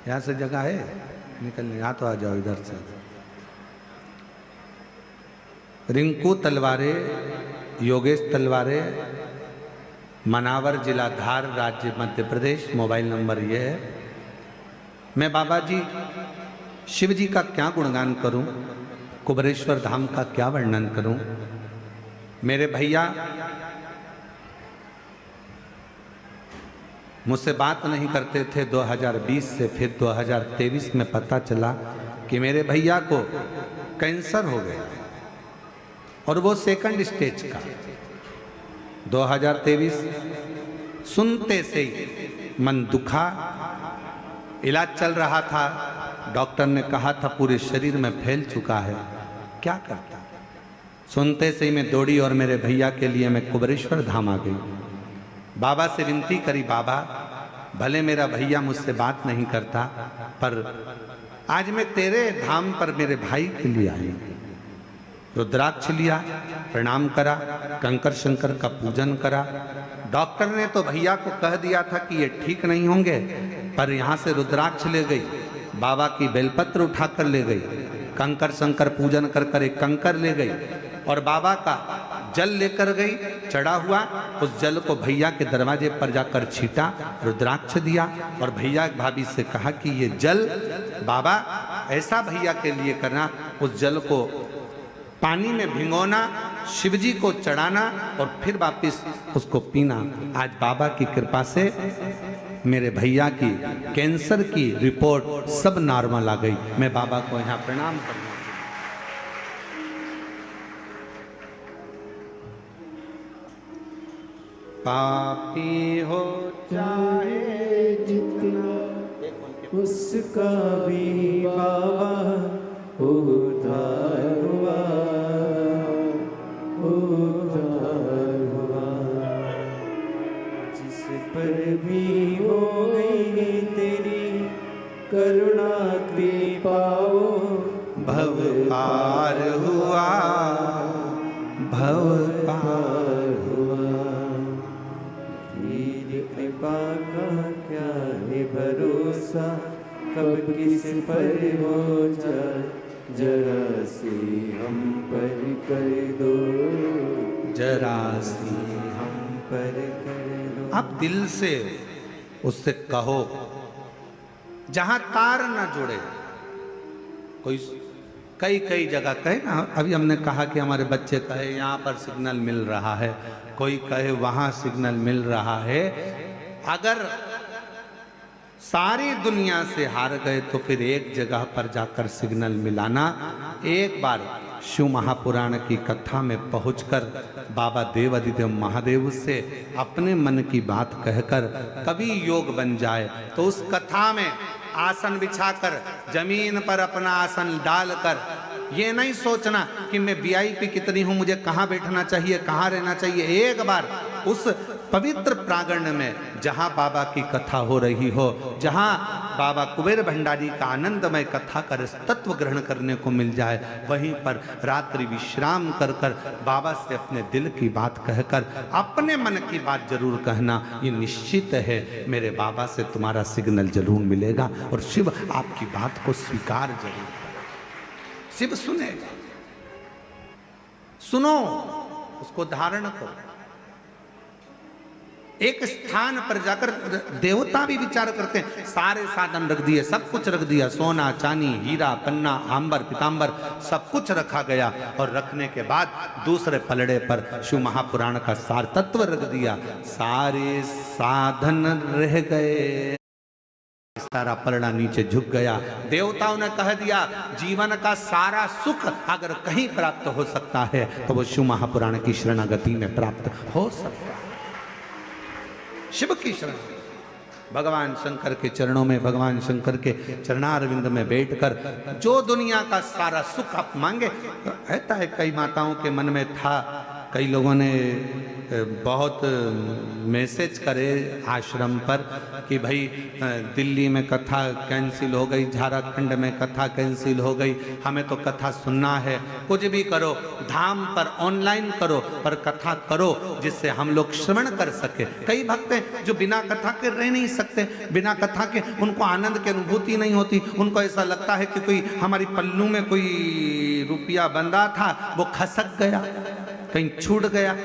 यहाँ से जगह है निकलने, यहाँ तो आ जाओ इधर से। रिंकू तलवारे, योगेश तलवारे, मनावर, जिला धार, राज्य मध्य प्रदेश, मोबाइल नंबर ये है। मैं बाबा जी शिव जी का क्या गुणगान करूं, कुबरेश्वर धाम का क्या वर्णन करूं। मेरे भैया मुझसे बात नहीं करते थे 2020 से, फिर 2023 में पता चला कि मेरे भैया को कैंसर हो गया, और वो सेकंड स्टेज का। 2023 सुनते से ही मन दुखा, इलाज चल रहा था, डॉक्टर ने कहा था पूरे शरीर में फैल चुका है, क्या करता। सुनते से ही मैं दौड़ी और मेरे भैया के लिए मैं कुबरेश्वर धाम आ गई। बाबा से विनती करी, बाबा भले मेरा भैया मुझसे बात नहीं करता, पर आज मैं तेरे धाम पर मेरे भाई के लिए आई। रुद्राक्ष लिया, प्रणाम करा, कंकर शंकर का पूजन करा। डॉक्टर ने तो भैया को कह दिया था कि ये ठीक नहीं होंगे, पर यहाँ से रुद्राक्ष ले गई, बाबा की बेलपत्र उठाकर ले गई, कंकर शंकर पूजन कर कर एक कंकर ले गई, और बाबा का जल लेकर गई, चढ़ा हुआ, उस जल को भैया के दरवाजे पर जाकर छीटा, रुद्राक्ष दिया, और भैया भाभी से कहा कि ये जल बाबा ऐसा भैया के लिए करना, उस जल को पानी में भिगोना, शिवजी को चढ़ाना और फिर वापिस उसको पीना। आज बाबा की कृपा से मेरे भैया की कैंसर की रिपोर्ट सब नॉर्मल आ गई। मैं बाबा को यहाँ प्रणाम करता हूँ। पापी हो चाहे जितना, उसका भी बाबा उद्धार हुआ, उद्धार हुआ। जिस पर भी हो गई तेरी करुणा कृपा, भव पार हुआ, भव पार हुआ। तेरी कृपा का क्या है भरोसा, कब किस पर हो जाए, जरा सी हम पर कर दो, जरा सी हम पर कर दो। आप दिल से उससे कहो, जहां तार ना जुड़े, कोई कई कई जगह कहे ना, अभी हमने कहा कि हमारे बच्चे कहे यहाँ पर सिग्नल मिल रहा है, कोई कहे वहां सिग्नल मिल रहा है। अगर सारी दुनिया से हार गए तो फिर एक जगह पर जाकर सिग्नल मिलाना। एक बार शिव महापुराण की कथा में पहुंचकर बाबा देव अधिदेव महादेव से अपने मन की बात कहकर कभी योग बन जाए तो उस कथा में आसन बिछाकर जमीन पर अपना आसन डालकर ये नहीं सोचना कि मैं वीआईपी कितनी हूं, मुझे कहां बैठना चाहिए, कहां रहना चाहिए। एक बार उस पवित्र प्रांगण में जहां बाबा की कथा हो रही हो, जहां बाबा कुबेर भंडारी का आनंदमय कथा कर तत्व ग्रहण करने को मिल जाए, वहीं पर रात्रि विश्राम कर कर बाबा से अपने दिल की बात कहकर अपने मन की बात जरूर कहना। ये निश्चित है मेरे बाबा से तुम्हारा सिग्नल जरूर मिलेगा और शिव आपकी बात को स्वीकार जरूर करेगा। शिव सुनेगा। सुनो, उसको धारण करो। एक स्थान पर जाकर देवता भी विचार करते हैं, सारे साधन रख दिए, सब कुछ रख दिया, सोना चांदी हीरा पन्ना आंबर पीतांबर सब कुछ रखा गया, और रखने के बाद दूसरे पलड़े पर शिव महापुराण का सार तत्व रख दिया, सारे साधन रह गए, सारा पलड़ा नीचे झुक गया। देवताओं ने कह दिया जीवन का सारा सुख अगर कहीं प्राप्त हो सकता है तो वो शिव महापुराण की शरणागति में प्राप्त हो सकता है। शिव की शरण, भगवान शंकर के चरणों में, भगवान शंकर के चरणारविंद में बैठकर जो दुनिया का सारा सुख आप मांगे। रहता है कई माताओं के मन में था, कई लोगों ने बहुत मैसेज करे आश्रम पर कि भाई दिल्ली में कथा कैंसिल हो गई, झारखंड में कथा कैंसिल हो गई, हमें तो कथा सुनना है। कुछ भी करो, धाम पर ऑनलाइन करो, पर कथा करो जिससे हम लोग श्रवण कर सके। कई भक्त हैं जो बिना कथा के रह नहीं सकते, बिना कथा के उनको आनंद की अनुभूति नहीं होती। उनको ऐसा लगता है कि कोई हमारी पल्लू में कोई रुपया बंधा था, वो खसक गया, कहीं छूट गया।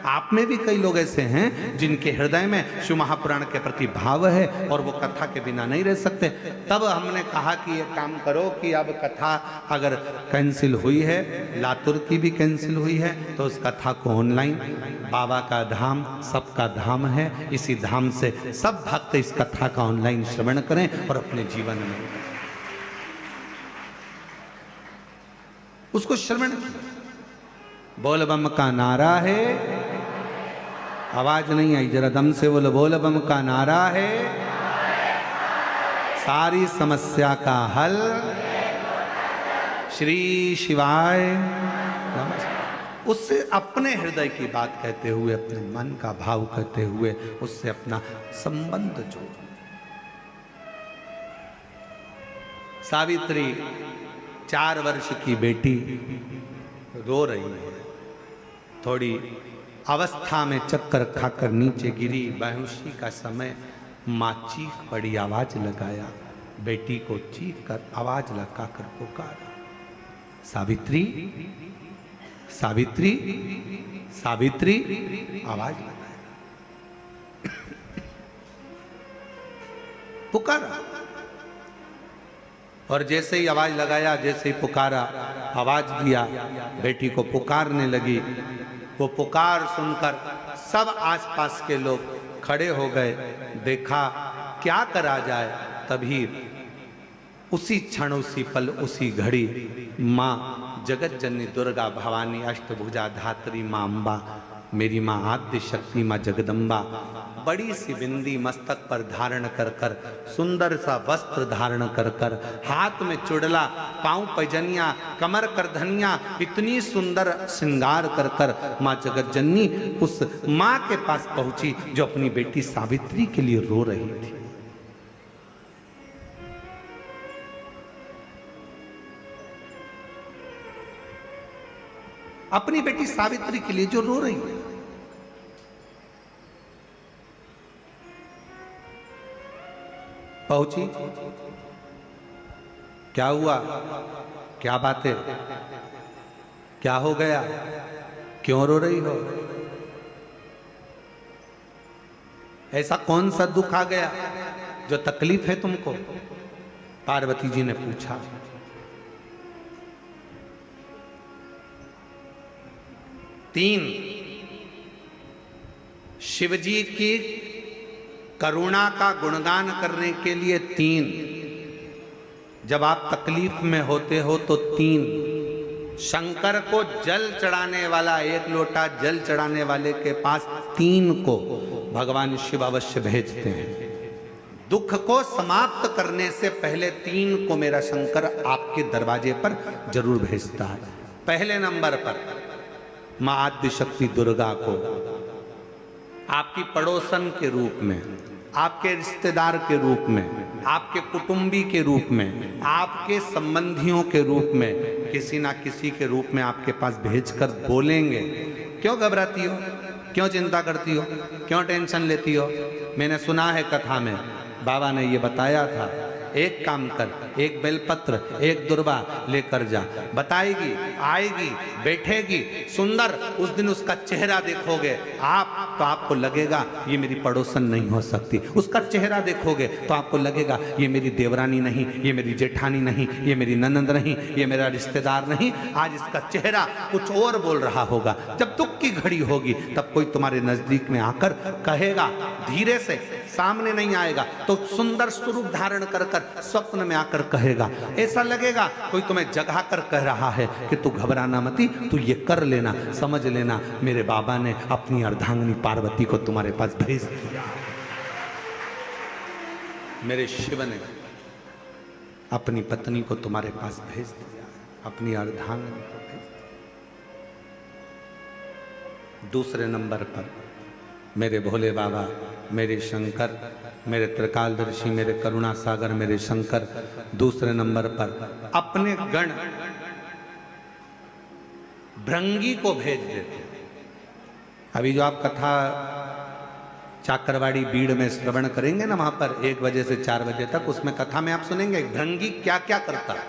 आप में भी कई लोग ऐसे हैं जिनके हृदय में शिव महापुराण के प्रति भाव है और वो कथा के बिना नहीं रह सकते। तब हमने कहा कि ये काम करो कि अब कथा अगर कैंसिल हुई है, लातूर की भी कैंसिल हुई है, तो उस कथा को ऑनलाइन, बाबा का धाम सबका धाम है, इसी धाम से सब भक्त इस कथा का ऑनलाइन श्रवण करें और अपने जीवन में उसको श्रवण किया। बोल बम का नारा है, आवाज नहीं आई, जरा दम से बोलो, बोल बम का नारा है, सारी समस्या का हल श्री शिवाय नमः। उससे अपने हृदय की बात कहते हुए, अपने मन का भाव कहते हुए उससे अपना संबंध जोड़ो। सावित्री 4 वर्ष की बेटी रो रही है, थोड़ी अवस्था में चक्कर खाकर नीचे गिरी, बेहोशी का समय, माँ चीख पड़ी, आवाज लगाया, बेटी को चीख कर आवाज लगाकर पुकारा, सावित्री सावित्री सावित्री, आवाज लगाया, पुकारा। और जैसे ही आवाज लगाया, जैसे ही पुकारा, आवाज दिया, बेटी को पुकारने लगी। वो पुकार सुनकर सब आसपास के लोग खड़े हो गए, देखा क्या करा जाए। तभी उसी क्षण, उसी पल, उसी घड़ी माँ जगत जननी दुर्गा भवानी अष्टभुजा धात्री माँ अम्बा, मेरी माँ आद्य शक्ति माँ जगदम्बा, बड़ी सी बिंदी मस्तक पर धारण कर कर, सुंदर सा वस्त्र धारण कर कर, हाथ में चुड़ला, पांव पैजनिया, कमर करधनिया, इतनी सुंदर श्रृंगार कर कर माँ जगत जननी उस माँ के पास पहुंची जो अपनी बेटी सावित्री के लिए रो रही थी। अपनी बेटी सावित्री के लिए जो रो रही है। पहुंची, क्या हुआ, क्या बात है, क्या हो गया, क्यों रो रही हो? ऐसा कौन सा दुख आ गया जो तकलीफ है तुमको? पार्वती जी ने पूछा। तीन, शिवजी की करुणा का गुणगान करने के लिए तीन, जब आप तकलीफ में होते हो तो तीन, शंकर को जल चढ़ाने वाला, एक लोटा जल चढ़ाने वाले के पास तीन को भगवान शिव अवश्य भेजते हैं। दुख को समाप्त करने से पहले तीन को मेरा शंकर आपके दरवाजे पर जरूर भेजता है। पहले नंबर पर मां आद्य शक्ति दुर्गा को आपकी पड़ोसन के रूप में, आपके रिश्तेदार के रूप में, आपके कुटुंबी के रूप में, आपके संबंधियों के रूप में, किसी ना किसी के रूप में आपके पास भेजकर बोलेंगे, क्यों घबराती हो, क्यों चिंता करती हो, क्यों टेंशन लेती हो? मैंने सुना है कथा में, बाबा ने ये बताया था, एक काम कर, एक बेलपत्र, एक दुर्वा लेकर जा, बताएगी, आएगी, बैठेगी, सुंदर, उस दिन उसका चेहरा देखोगे आप तो आपको लगेगा ये मेरी पड़ोसन नहीं हो सकती। उसका चेहरा देखोगे तो आपको लगेगा ये मेरी देवरानी नहीं, ये मेरी जेठानी नहीं, ये मेरी ननंद नहीं, ये मेरा रिश्तेदार नहीं। आज इसका चेहरा कुछ और बोल रहा होगा। जब दुख की घड़ी होगी तब कोई तुम्हारे नजदीक में आकर कहेगा, धीरे से, सामने नहीं आएगा तो सुंदर स्वरूप धारण कर कर स्वप्न में आकर कहेगा। ऐसा लगेगा कोई तुम्हें जगा कर कह रहा है कि तू घबराना मती, तू ये कर लेना, समझ लेना मेरे बाबा ने अपनी अर्धांगिनी पार्वती को तुम्हारे पास भेज दिया। मेरे शिव ने अपनी पत्नी को तुम्हारे पास भेज दिया, अपनी अर्धांगिनी को भेज दिया। दूसरे नंबर पर मेरे भोले बाबा, मेरे शंकर, मेरे त्रिकालदर्शी, मेरे करुणा सागर, मेरे शंकर दूसरे नंबर पर अपने गण भृंगी को भेज देते। अभी जो आप कथा चाकरवाड़ी बीड़ में श्रवण करेंगे ना, वहां पर 1 बजे से 4 बजे तक, उसमें कथा में आप सुनेंगे भृंगी क्या क्या करता है।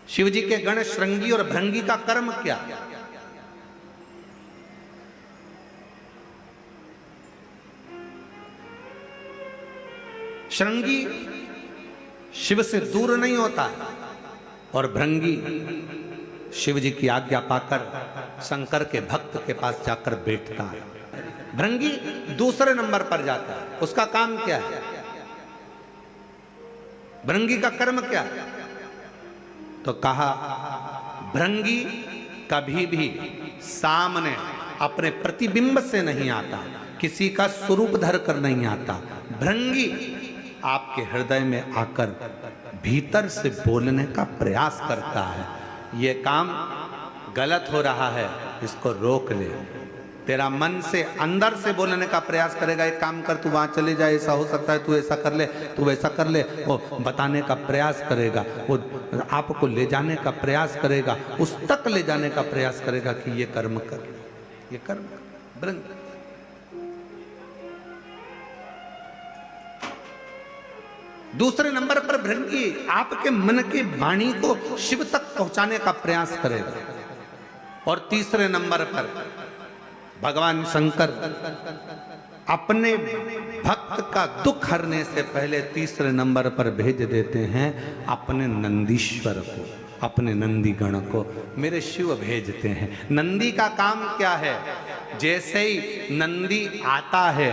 शिवजी के गण श्रृंगी और भृंगी का कर्म क्या? श्रृंगी शिव से दूर नहीं होता और भृंगी शिव जी की आज्ञा पाकर शंकर के भक्त के पास जाकर बैठता है। भृंगी दूसरे नंबर पर जाता है। उसका काम क्या है? भृंगी का कर्म क्या है? तो कहा, भृंगी कभी भी सामने अपने प्रतिबिंब से नहीं आता, किसी का स्वरूप धर कर नहीं आता। भृंगी आपके हृदय में आकर भीतर से बोलने का प्रयास करता है। ये काम गलत हो रहा है, इसको रोक ले। तेरा मन से अंदर से बोलने का प्रयास करेगा, एक काम कर, तू वहां चले जा, ऐसा हो सकता है, तू ऐसा कर ले, तू वैसा कर ले। वो बताने का प्रयास करेगा, वो आपको ले जाने का प्रयास करेगा, उस तक ले जाने का प्रयास करेगा कि ये कर्म कर, ये कर्म कर। भृंगी दूसरे नंबर पर भृंगी आपके मन की वाणी को शिव तक पहुंचाने का प्रयास करेगा। और तीसरे नंबर पर भगवान शंकर अपने भक्त का दुख हरने से पहले तीसरे नंबर पर भेज देते हैं अपने नंदीश्वर को, अपने नंदी गण को मेरे शिव भेजते हैं। नंदी का काम क्या है? जैसे ही नंदी आता है,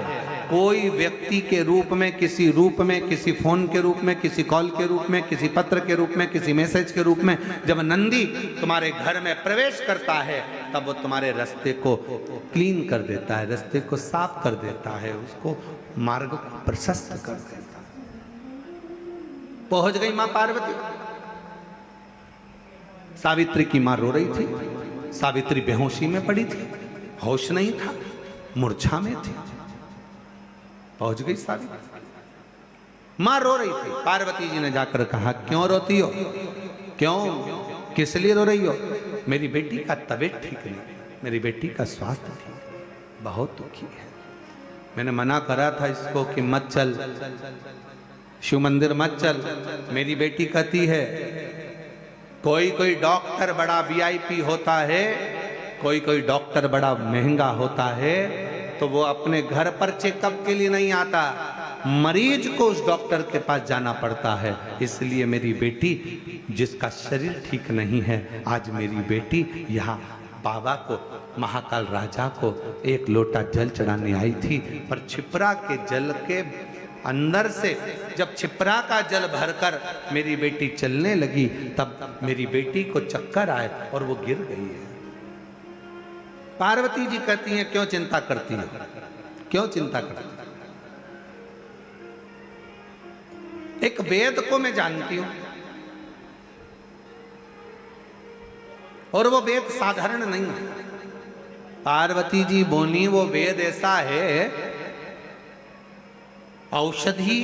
कोई व्यक्ति के रूप में, किसी रूप में, किसी फोन के रूप में, किसी कॉल के रूप में, किसी पत्र के रूप में, किसी मैसेज के रूप में, जब नंदी तुम्हारे घर में प्रवेश करता है तब वो तुम्हारे रास्ते को क्लीन कर देता है, रास्ते को साफ कर देता है, उसको मार्ग को प्रशस्त कर देता है। पहुंच गई मां पार्वती। सावित्री की मां रो रही थी, सावित्री बेहोशी में पड़ी थी, होश नहीं था, मूर्छा में थी। पहुंच गई सावित्री, मां रो रही थी। पार्वती जी ने जाकर कहा, क्यों रोती हो, क्यों, किस लिए रो रही हो? मेरी बेटी का तबीयत ठीक नहीं, मेरी बेटी का स्वास्थ्य ठीक, बहुत दुखी है। मैंने मना करा था इसको कि मत चल, शिव मंदिर मत चल। मेरी बेटी कहती है, कोई कोई डॉक्टर बड़ा VIP होता है, कोई कोई डॉक्टर बड़ा महंगा होता है, तो वो अपने घर पर चेकअप के लिए नहीं आता, मरीज को उस डॉक्टर के पास जाना पड़ता है। इसलिए मेरी बेटी, जिसका शरीर ठीक नहीं है, आज मेरी बेटी यहाँ बाबा को, महाकाल राजा को एक लोटा जल चढ़ाने आई थी। पर छिपरा के जल के अंदर से जब छिपरा का जल भरकर मेरी बेटी चलने लगी, तब मेरी बेटी को चक्कर आए और वो गिर गई है। पार्वती जी कहती हैं, क्यों चिंता करती है, क्यों चिंता करती है? एक वेद को मैं जानती हूं, और वो वेद साधारण नहीं है। पार्वती जी बोली, वो वेद ऐसा है, औषधि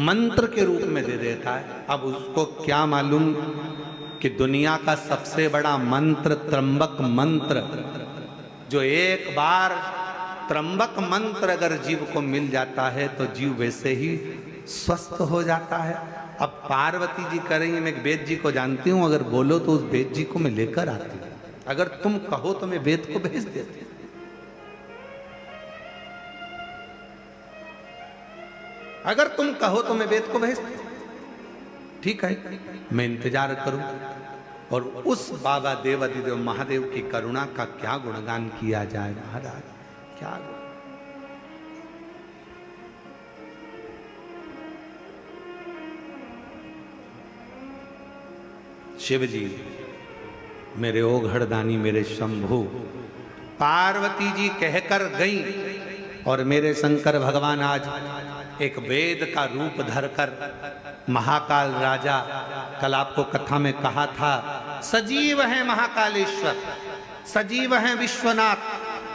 मंत्र के रूप में दे देता है। अब उसको क्या मालूम कि दुनिया का सबसे बड़ा मंत्र त्र्यंबक मंत्र, जो एक बार त्र्यंबक मंत्र अगर जीव को मिल जाता है तो जीव वैसे ही स्वस्थ हो जाता है। अब पार्वती जी कह रही है, मैं वेद जी को जानती हूं, अगर बोलो तो उस वेद जी को मैं लेकर आती हूं, अगर तुम कहो तो मैं वेद को भेज देती हूं। अगर तुम कहो तो मैं वेद को भेज दूं। ठीक है, मैं इंतजार करूं। और उस बाबा देवाधिदेव महादेव की करुणा का क्या गुणगान किया जाए महाराज, क्या शिव जी मेरे ओघड़दानी, मेरे शंभु। पार्वती जी कहकर गई और मेरे शंकर भगवान आज एक वेद का रूप धरकर, महाकाल राजा, कल आपको कथा में कहा था, सजीव है महाकालेश्वर, सजीव है विश्वनाथ,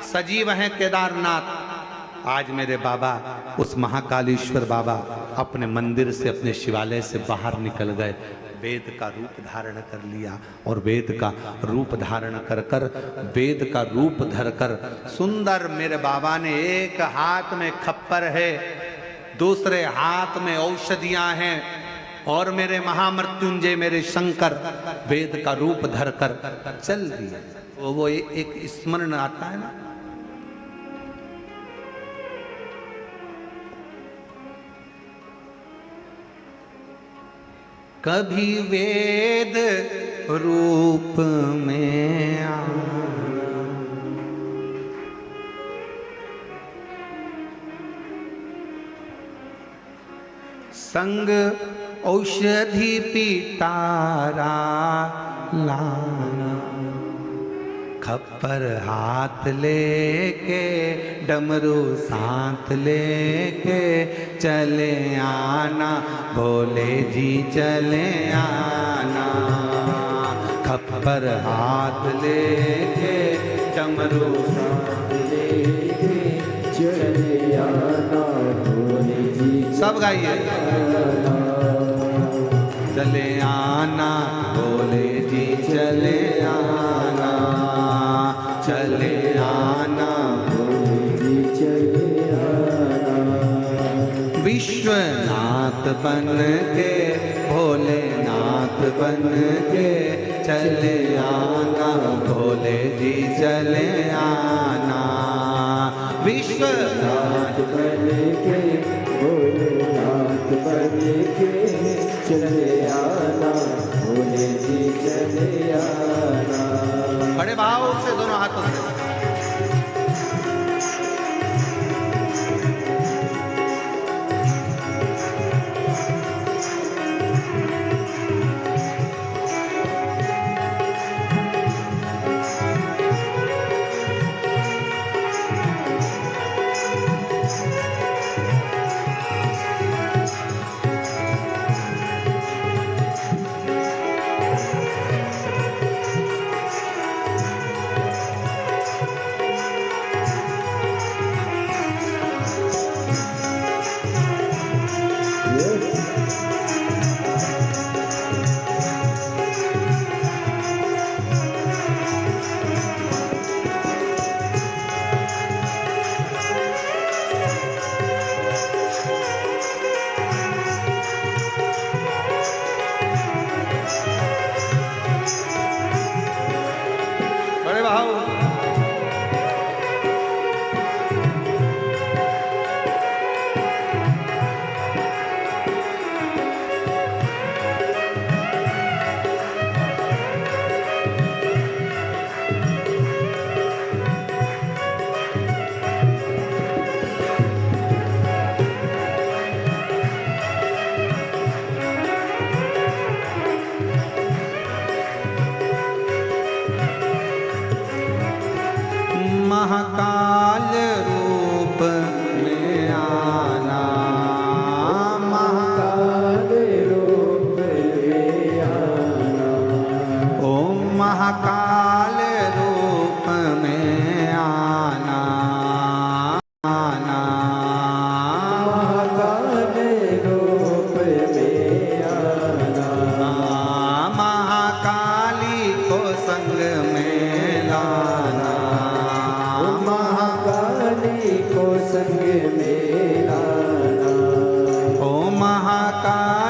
सजीव है केदारनाथ। आज मेरे बाबा, उस महाकालेश्वर बाबा अपने मंदिर से, अपने शिवालय से बाहर निकल गए, वेद का रूप धारण कर लिया। और वेद का रूप धारण कर कर, वेद का रूप धरकर सुंदर मेरे बाबा ने, एक हाथ में खप्पर है, दूसरे हाथ में औषधियां हैं, और मेरे महामृत्युंजय मेरे शंकर वेद का रूप धरकर चल दिए। वो एक स्मरण आता है ना, कभी वेद रूप में संग औषधि पिटारा लाना, खप्पर हाथ लेके, डमरू साथ लेके चले आना, भोले जी चले आना। खप्पर हाथ लेके, डमरू साथ लेके चले आना, भोले जी सब गाइए, चले आना, भोले जी चले आना, चले आना, भोले जी चले आना। विश्वनाथ बन के, भोलेनाथ बन के चले आना, भोले जी चले आना। विश्वनाथ बन के, भोलेनाथ बन के चले आना, भोले जी चले आना। बड़े भाव से दोनों हाथों से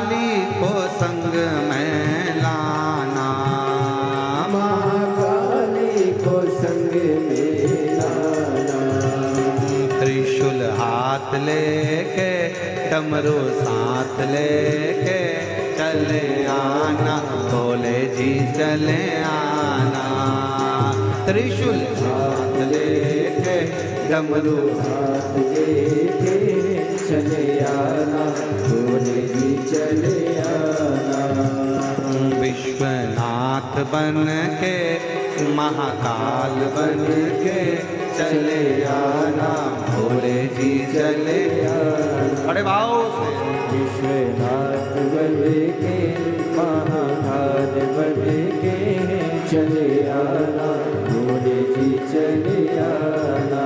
महाकाली को संग में लाना, महाकाली को संग में लाना। त्रिशूल हाथ लेके डमरू साथ लेके चले आना, भोले जी चले आना। त्रिशूल हाथ लेके डमरू हाथ लेके चले आना, भोले जी चले आना। विश्वनाथ बन के महाकाल बन के चले आना, भोले जी चले आना। बड़े भाव से विश्वनाथ बन के महाकाल बन के चले आना, भोले जी चले आना।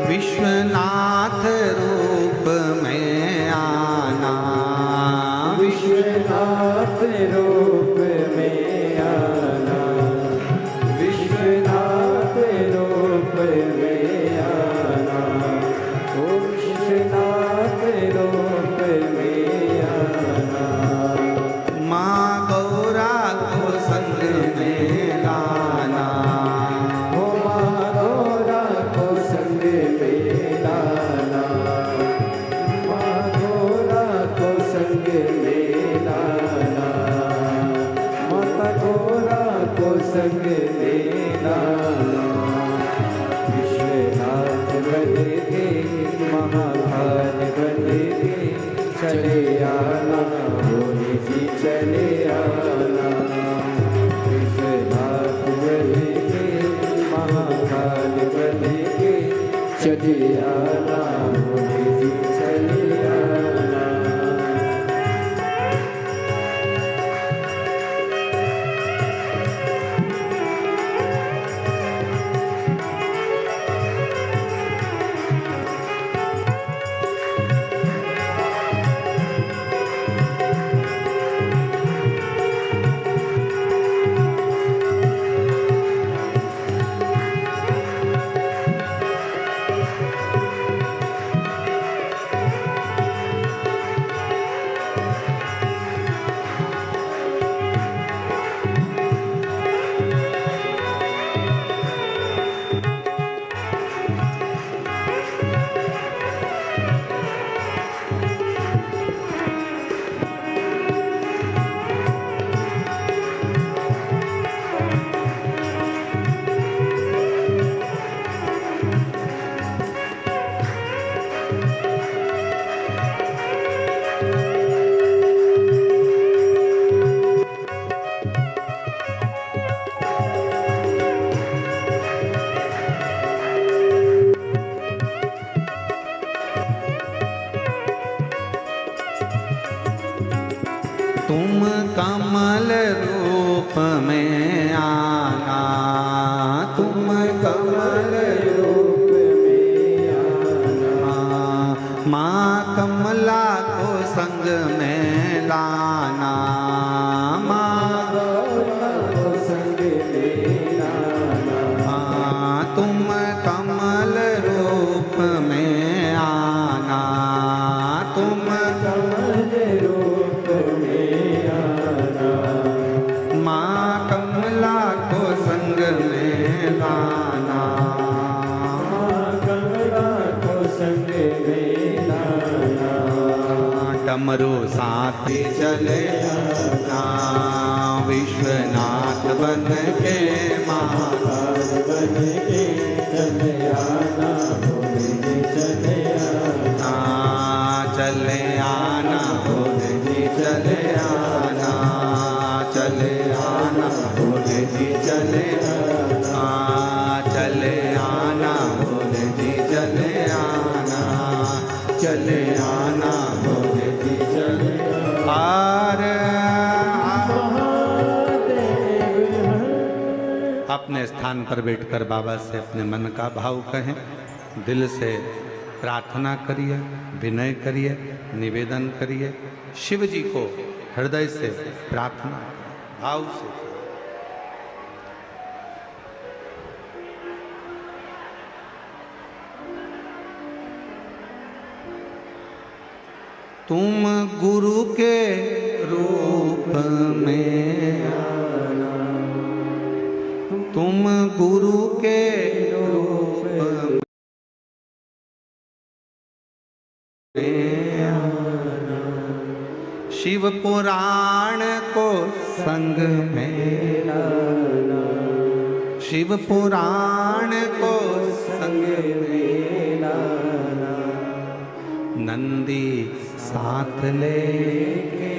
विश्वनाथ रूप में आना, विश्वनाथ रूप में आना, विश्वनाथ रूप में आना, ओ विश्वनाथ रूप में आना। माँ गौरा को संग में लाना, ओ माँ गौरा को संग में लाना, माँ गौरा को संग में लाना, माता गौरा को संग में लाना। विश्वनाथ बन के महाकाल बन के चले आना, भोले जी चले आना। विश्वनाथ बन के महाकाल बन के चले आना, भोले जी चले आना। तुम कमल रूप में आना, माँ कमला को संग में लाना, माँ गौरा को संग में लाना, तुम कमल रूप में आना, तुम कमल रूप में आना, माँ कमला को संग में लाना, कमला को संग में लाना, डमरू साथी चले आना, विश्वनाथ बन के माँ बन के चले आना, चले आना, चले आना भोले जी चले आना, चले आना भोले जी चले आना, चले आना भोले जी चले आना, चले आना भोले जी चले अपने स्थान पर बैठकर बाबा से अपने मन का भाव कहें, दिल से प्रार्थना करिए, विनय करिए, निवेदन करिए, शिव जी को हृदय से प्रार्थना करें, भाव से। तुम गुरु के रूप में आना, तुम गुरु के रूप में आना, शिव पुराण को संग में लाना, शिव पुराण को संग में लाना, नंदी साथ लेके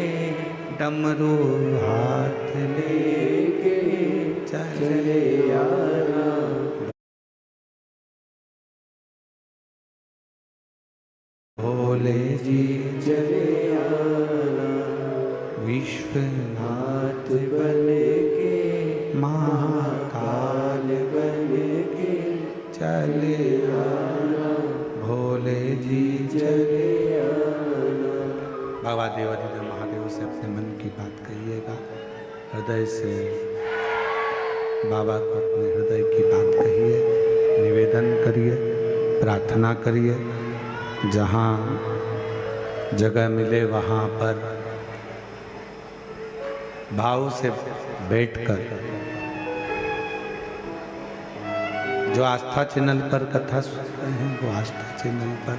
डमरू हाथ लेके चले आना, भोले जी चले आना, विश्वनाथ बन के महाकाल बन के चले आना, भोले जी चले आना। बाबा देवाधिदेव महादेव से अपने मन की बात कहिएगा, हृदय से बाबा को अपने हृदय की बात कहिए, निवेदन करिए, प्रार्थना करिए, जहाँ जगह मिले वहाँ पर भाव से बैठकर, जो आस्था चैनल पर कथा सुन रहे हैं वो आस्था चैनल पर,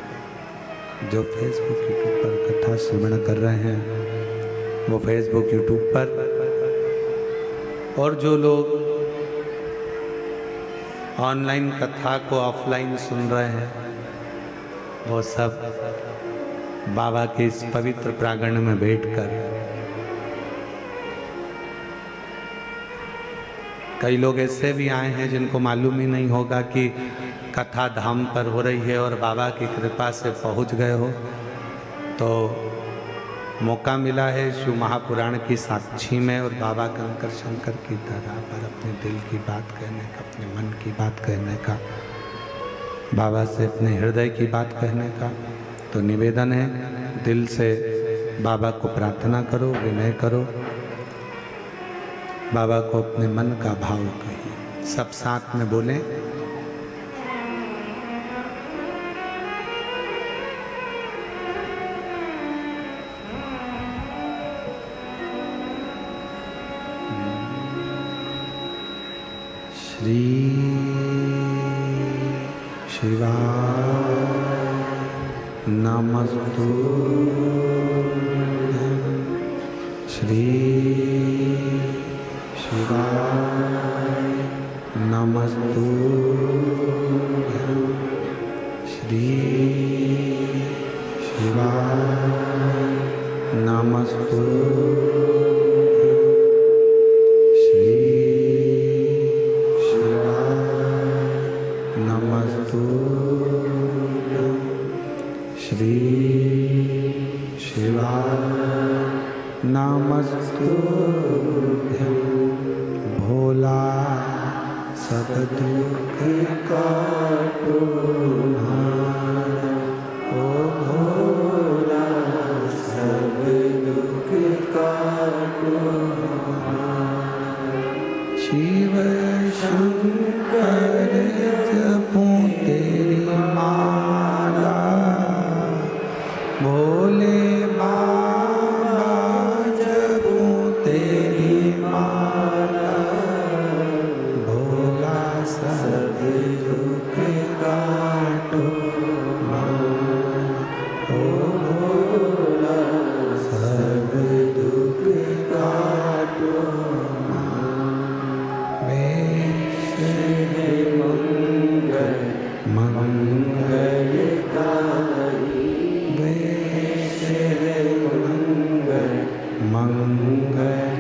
जो फेसबुक यूट्यूब पर कथा श्रवण कर रहे हैं वो फेसबुक यूट्यूब पर, और जो लोग ऑनलाइन कथा को ऑफलाइन सुन रहे हैं वो सब बाबा के इस पवित्र प्रांगण में बैठकर, कई लोग ऐसे भी आए हैं जिनको मालूम ही नहीं होगा कि कथा धाम पर हो रही है और बाबा की कृपा से पहुंच गए हो, तो मौका मिला है शिव महापुराण की साक्षी में और बाबा कंकर शंकर की तरह पर अपने दिल की बात कहने का, अपने मन की बात कहने का, बाबा से अपने हृदय की बात कहने का। तो निवेदन है, दिल से बाबा को प्रार्थना करो, विनय करो, बाबा को अपने मन का भाव कहिए, सब साथ में बोलें। श्री शिवाय नमस्तु, श्री शिवाय नमस्तु, श्री शिवाय नमस्तु, श्री शिवाय नमस्तु, श्री शिवाय नमस्तु। भोला सतगुरु दुख काटो हमारा, ओ भोला सब दुख काटो हमारा। शिव शंकर जपूं तेरी माला, भोले बाबा जपूं तेरी माला, भोला सब दुख काटो ओ भोला सब दुख काटो।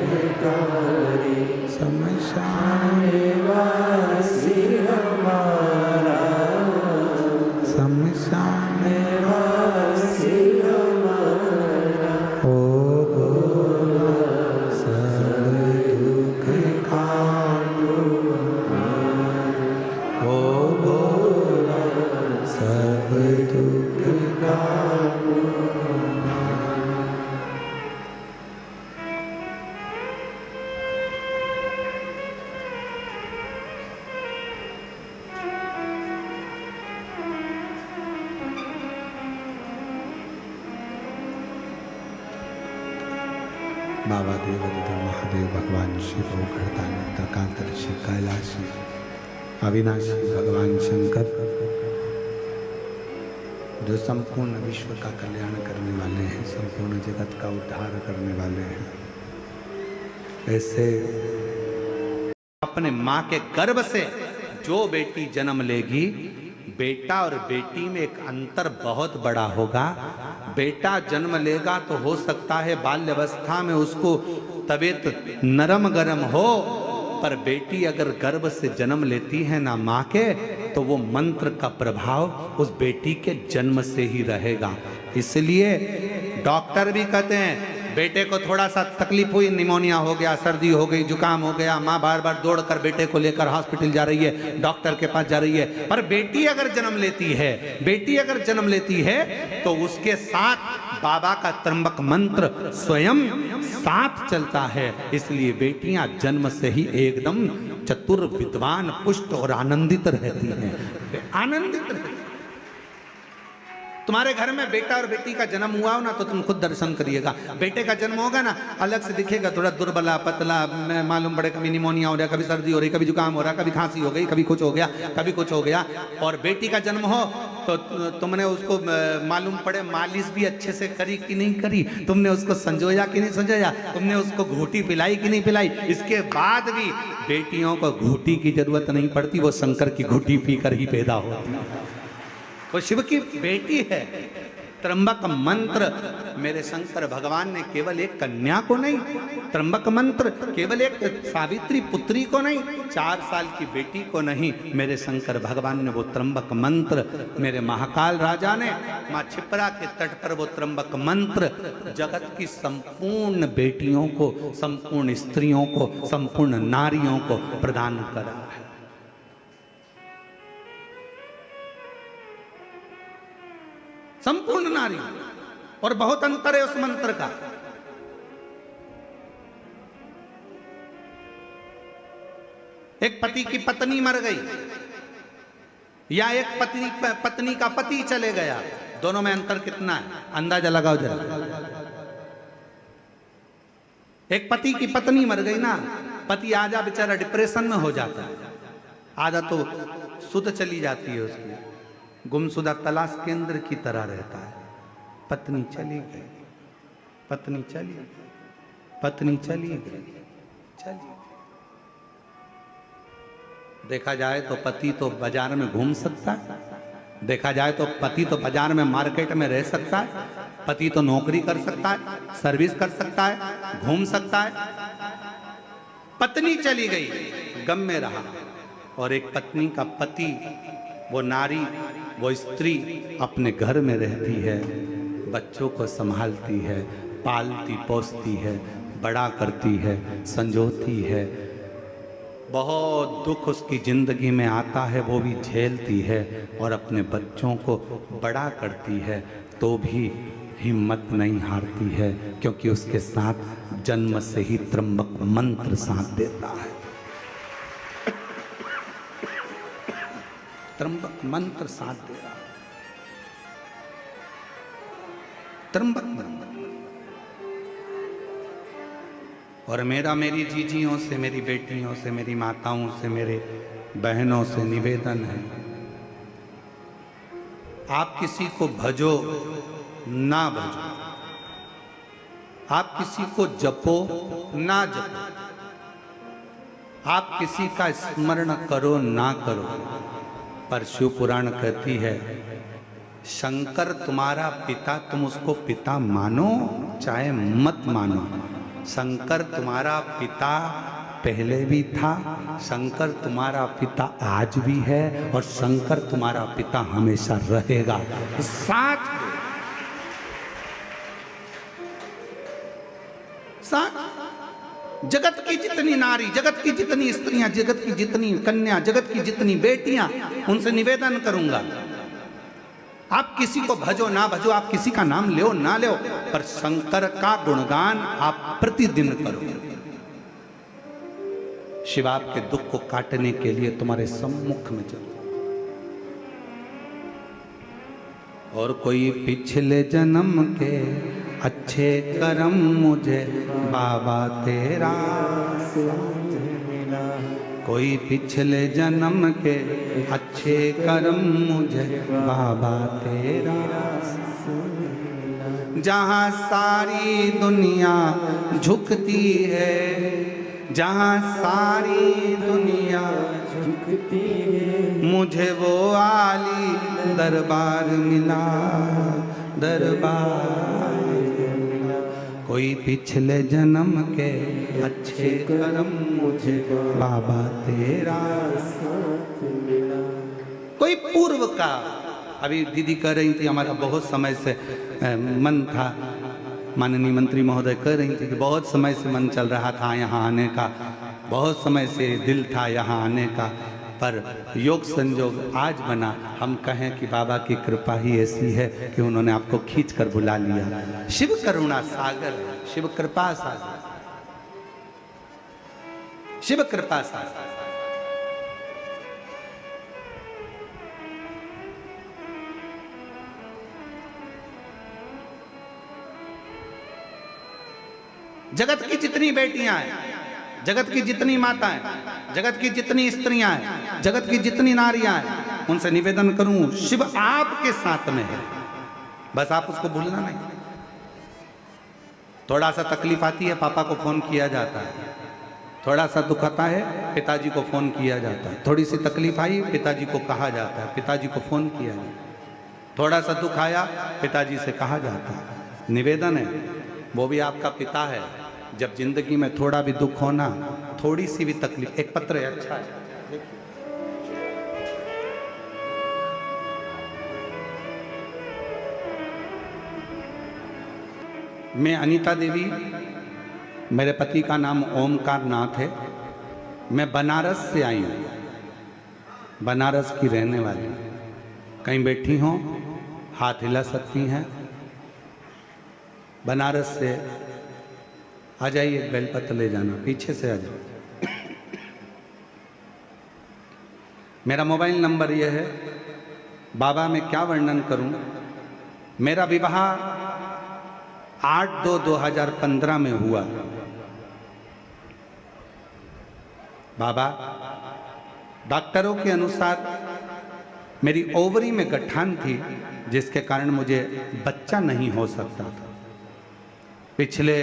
मंगलकारी शमशान वासी हमारा, शमशान वासी हमारा, ओ भोला सब दुख काटो ओ भोला सब दुख काटो। बाबा देवादिदेव महादेव भगवान शिव गणताने त्रकांतरिषि कैलाशी अविनाशी भगवान शंकर जो संपूर्ण विश्व का कल्याण करने वाले हैं, संपूर्ण जगत का उद्धार करने वाले हैं, ऐसे अपने माँ के गर्भ से जो बेटी जन्म लेगी, बेटा और बेटी में एक अंतर बहुत बड़ा होगा। बेटा जन्म लेगा तो हो सकता है बाल्यावस्था में उसको तबीयत नरम गरम हो, पर बेटी अगर गर्भ से जन्म लेती है ना माँ के, तो वो मंत्र का प्रभाव उस बेटी के जन्म से ही रहेगा। इसलिए डॉक्टर भी कहते हैं बेटे को थोड़ा सा तकलीफ हुई, निमोनिया हो गया, सर्दी हो गई, जुकाम हो गया, माँ बार बार दौड़कर बेटे को लेकर हॉस्पिटल जा रही है, डॉक्टर के पास जा रही है, पर बेटी अगर जन्म लेती है, बेटी अगर जन्म लेती है तो उसके साथ बाबा का त्र्यंबक मंत्र स्वयं साथ चलता है। इसलिए बेटियां जन्म से ही एकदम चतुर, विद्वान, पुष्ट और आनंदित रहती हैं, आनंदित रहती। तुम्हारे घर में बेटा और बेटी का जन्म हुआ हो ना, तो तुम खुद दर्शन करिएगा। बेटे का जन्म होगा ना, अलग से दिखेगा, थोड़ा दुर्बला पतला, मालूम पड़े कभी निमोनिया हो रहा, कभी सर्दी हो रही, कभी जुकाम हो रहा, कभी खांसी हो गई, कभी कुछ हो गया, कभी कुछ हो गया। और बेटी का जन्म हो तो तुमने उसको मालूम पड़े मालिश भी अच्छे से करी कि नहीं करी, तुमने उसको संजोया कि नहीं संजोया, तुमने उसको घूटी पिलाई कि नहीं पिलाई। इसके बाद भी बेटियों को घूटी की जरूरत नहीं पड़ती, वो शंकर की घूटी पीकर ही पैदा होती है, वो शिव की बेटी है। त्र्यंबक मंत्र मेरे शंकर भगवान ने केवल एक कन्या को नहीं, त्र्यंबक मंत्र केवल एक सावित्री पुत्री को नहीं, 4 साल की बेटी को नहीं, मेरे शंकर भगवान ने वो त्र्यंबक मंत्र, मेरे महाकाल राजा ने माँ छिपरा के तट पर वो त्र्यंबक मंत्र जगत की संपूर्ण बेटियों को, संपूर्ण स्त्रियों को, संपूर्ण नारियों को प्रदान करा है। संपूर्ण नारी, और बहुत अंतर है उस मंत्र का। एक पति की पत्नी मर गई या एक पत्नी का पति चले गया, दोनों में अंतर कितना है, अंदाजा लगाओ जरा। एक पति की पत्नी मर गई ना, पति आजा बेचारा डिप्रेशन में हो जाता है, आधा तो सुध चली जाती है उसकी, गुमशुदा तलाश केंद्र की तरह रहता है। पत्नी चली गई, पत्नी चली गई, पत्नी चली गई, चली गई। देखा जाए तो पति तो बाजार में घूम सकता है, देखा जाए तो पति तो बाजार में मार्केट में रह सकता है, पति तो नौकरी कर सकता है, सर्विस कर सकता है, घूम सकता है। पत्नी चली गई, गम में रहा। और एक पत्नी का पति, वो नारी, वो स्त्री अपने घर में रहती है, बच्चों को संभालती है, पालती पोसती है, बड़ा करती है, संजोती है, बहुत दुख उसकी ज़िंदगी में आता है वो भी झेलती है और अपने बच्चों को बड़ा करती है, तो भी हिम्मत नहीं हारती है, क्योंकि उसके साथ जन्म से ही त्र्यंबक मंत्र साथ देता है। त्र्यंबक मंत्र साथ दे रहा है, त्र्यंबक मंत्र। और मेरा मेरी जीजियों से, मेरी बेटियों से, मेरी माताओं से, मेरे बहनों से निवेदन है, आप किसी को भजो ना भजो, आप किसी को जपो ना जपो, आप किसी का स्मरण करो ना करो, पर शिव पुराण कहती है शंकर तुम्हारा पिता, तुम उसको पिता मानो चाहे मत मानो। शंकर तुम्हारा पिता पहले भी था, शंकर तुम्हारा पिता आज भी है, और शंकर तुम्हारा पिता हमेशा रहेगा। साथ जगत की जितनी नारी, जगत की जितनी स्त्रियां, जगत की जितनी कन्या, जगत की जितनी बेटियां, उनसे निवेदन करूंगा, आप किसी को भजो ना भजो, आप किसी का नाम लो ना लो, पर शंकर का गुणगान आप प्रतिदिन करो। शिव आपके दुख को काटने के लिए तुम्हारे सम्मुख में चलो। और कोई पिछले जन्म के अच्छे कर्म मुझे बाबा तेरा मिला, कोई पिछले जन्म के अच्छे कर्म मुझे बाबा तेरा, जहाँ सारी दुनिया झुकती है, जहाँ सारी दुनिया झुकती है, मुझे वो आली दरबार मिला, दरबार मिला। कोई पिछले जन्म के अच्छे कर्म मुझे बाबा तेरा साथ मिला। कोई पूर्व का, अभी दीदी कह रही थी हमारा बहुत समय से मन था, माननीय मंत्री महोदय कह रही थी कि बहुत समय से मन चल रहा था यहाँ आने का, बहुत समय से दिल था यहाँ आने का, पर योग संजोग आज बना। हम कहें कि बाबा की कृपा ही ऐसी है कि उन्होंने आपको खींच कर बुला लिया। शिव करुणा सागर, शिव कृपा सागर, शिव कृपा सागर। जगत की जितनी बेटियां हैं, जगत की जितनी माताएं, जगत की जितनी स्त्रियां हैं, जगत की जितनी नारियां हैं, उनसे निवेदन करूं शिव आपके साथ में है, बस आप उसको भूलना नहीं। थोड़ा सा तकलीफ आती है, पापा को फोन किया जाता है, थोड़ा सा दुख आता है, पिताजी को फोन किया जाता है, थोड़ी सी तकलीफ आई, पिताजी को कहा जाता है, पिताजी को फोन किया जाता, थोड़ा सा दुख आया, पिताजी से कहा जाता है। निवेदन है, वो भी आपका पिता है। जब जिंदगी में थोड़ा भी दुख होना, थोड़ी सी भी तकलीफ, एक पत्र है, अच्छा है, मैं अनीता देवी, मेरे पति का नाम ओमकार नाथ है, मैं बनारस से आई हूँ, बनारस की रहने वाली। कहीं बैठी हों, हाथ हिला सकती हैं। बनारस से आ जाइए, बेलपत्र ले जाना, पीछे से आ जाओ। मेरा मोबाइल नंबर यह है। बाबा मैं क्या वर्णन करूं, मेरा विवाह 8/2/2015 में हुआ। बाबा डॉक्टरों के अनुसार मेरी ओवरी में गठान थी, जिसके कारण मुझे बच्चा नहीं हो सकता था। पिछले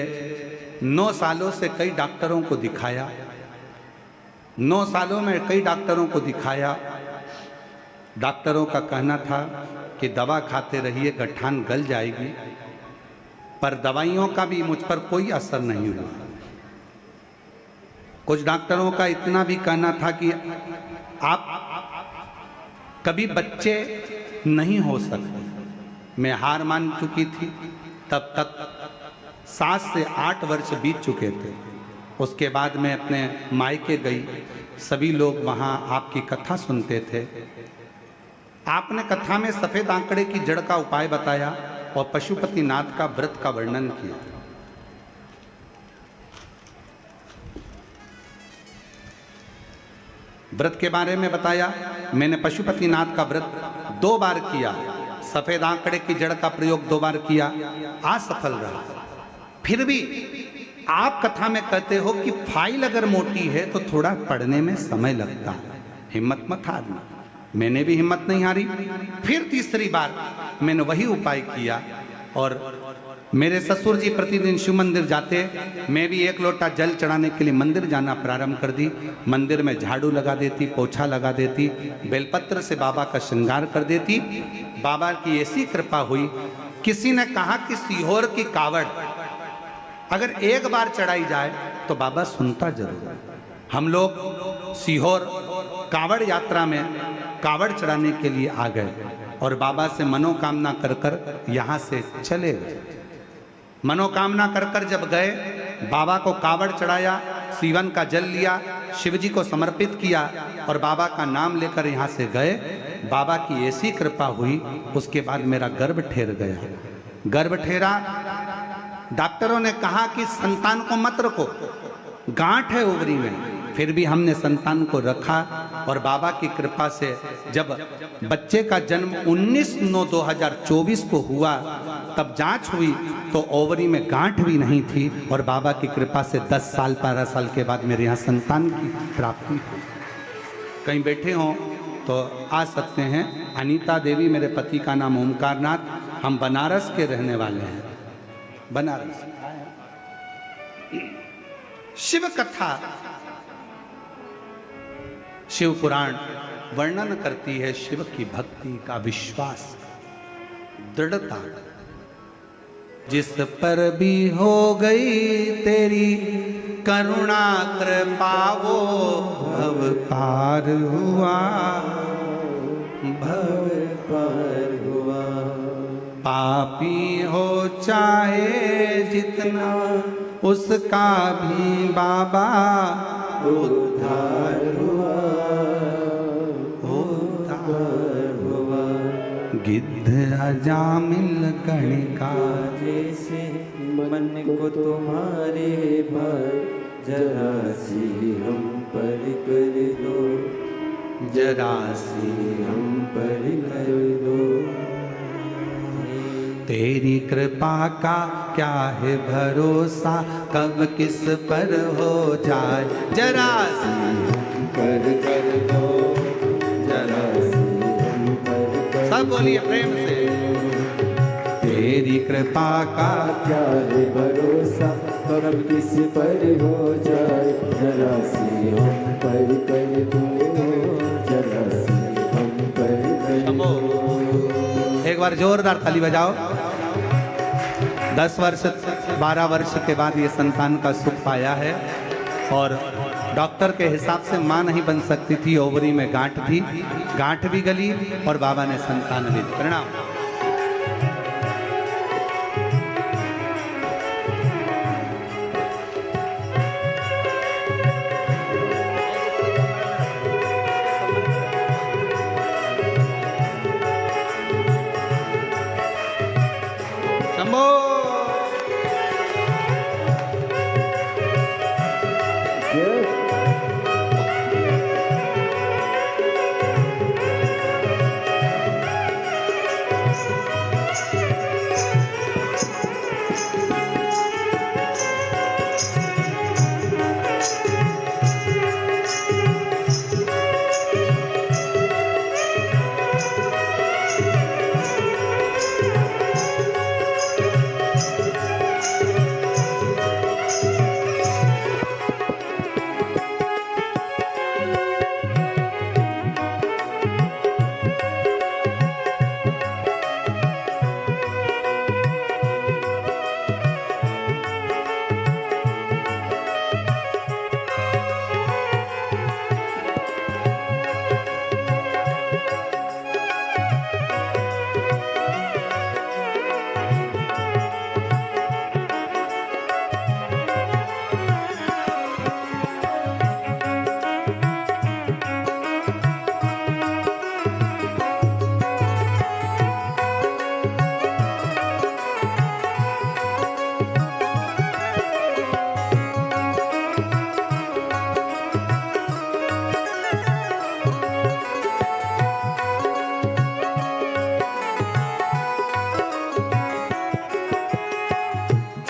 9 सालों से कई डॉक्टरों को दिखाया, 9 सालों में कई डॉक्टरों को दिखाया। डॉक्टरों का कहना था कि दवा खाते रहिए, गठान गल जाएगी, पर दवाइयों का भी मुझ पर कोई असर नहीं हुआ। कुछ डॉक्टरों का इतना भी कहना था कि आप कभी बच्चे नहीं हो सकते। मैं हार मान चुकी थी। तब तक 7 से 8 वर्ष बीत चुके थे। उसके बाद मैं अपने मायके गई, सभी लोग वहाँ आपकी कथा सुनते थे। आपने कथा में सफेद आंकड़े की जड़ का उपाय बताया और पशुपतिनाथ का व्रत का वर्णन किया। व्रत के बारे में बताया। मैंने पशुपतिनाथ का व्रत 2 बार किया, सफेद आंकड़े की जड़ का प्रयोग 2 बार किया, असफल रहा। फिर भी आप कथा में कहते हो कि फाइल अगर मोटी है तो थोड़ा पढ़ने में समय लगता है, हिम्मत मत हारना। मैंने भी हिम्मत नहीं हारी। फिर तीसरी बार मैंने वही उपाय किया और मेरे ससुर जी प्रतिदिन शिव मंदिर जाते, मैं भी 1 लोटा जल चढ़ाने के लिए मंदिर जाना प्रारंभ कर दी। मंदिर में झाड़ू लगा देती, पोछा लगा देती, बेलपत्र से बाबा का श्रृंगार कर देती। बाबा की ऐसी कृपा हुई, किसी ने कहा कि सीहोर की कावड़ अगर 1 बार चढ़ाई जाए तो बाबा सुनता जरूर है। हम लोग सीहोर कावड़ यात्रा में कावड़ चढ़ाने के लिए आ गए और बाबा से मनोकामना कर कर यहाँ से चले गए। मनोकामना कर कर जब गए, बाबा को कावड़ चढ़ाया, सीवन का जल लिया, शिव जी को समर्पित किया और बाबा का नाम लेकर यहाँ से गए। बाबा की ऐसी कृपा हुई, उसके बाद मेरा गर्भ ठेर गया। गर्भ ठेरा, डॉक्टरों ने कहा कि संतान को मत रखो, गांठ है ओवरी में। फिर भी हमने संतान को रखा और बाबा की कृपा से जब बच्चे का जन्म 19/9/2024 को हुआ, तब जांच हुई तो ओवरी में गांठ भी नहीं थी और बाबा की कृपा से 10 साल 12 साल के बाद मेरे यहाँ संतान की प्राप्ति हुई। कहीं बैठे हों तो आ सकते हैं। अनीता देवी, मेरे पति का नाम ओमकारनाथ, हम बनारस के रहने वाले हैं। बनारस शिव कथा, शिव पुराण वर्णन करती है शिव की भक्ति का, विश्वास, दृढ़ता। जिस पर भी हो गई तेरी करुणा कृपा वो भव पार हुआ, भव पार हुआ। पापी हो चाहे जितना उसका भी बाबा उद्धार हुआ, उद्धार हुआ। गिद्ध अजामिल कणिका जैसे मन को तुम्हारे भार, जरा सी हम पर कर दो, जरा सी हम पर कर दो। तेरी कृपा का क्या है भरोसा, कब किस पर हो जाए, जरा सी हम पर कर दो, जरा सी हम पर कर। सब बोलिए प्रेम से। तेरी कृपा का क्या है भरोसा, कब किस पर हो जाए, जरा सी हम पर कर दो, जरा सी हम पर कर दो। एक बार जोरदार ताली बजाओ। 10 वर्ष 12 वर्ष के बाद ये संतान का सुख पाया है और डॉक्टर के हिसाब से मां नहीं बन सकती थी, ओवरी में गांठ थी, गांठ भी गली और बाबा ने संतान भी दी। प्रणाम।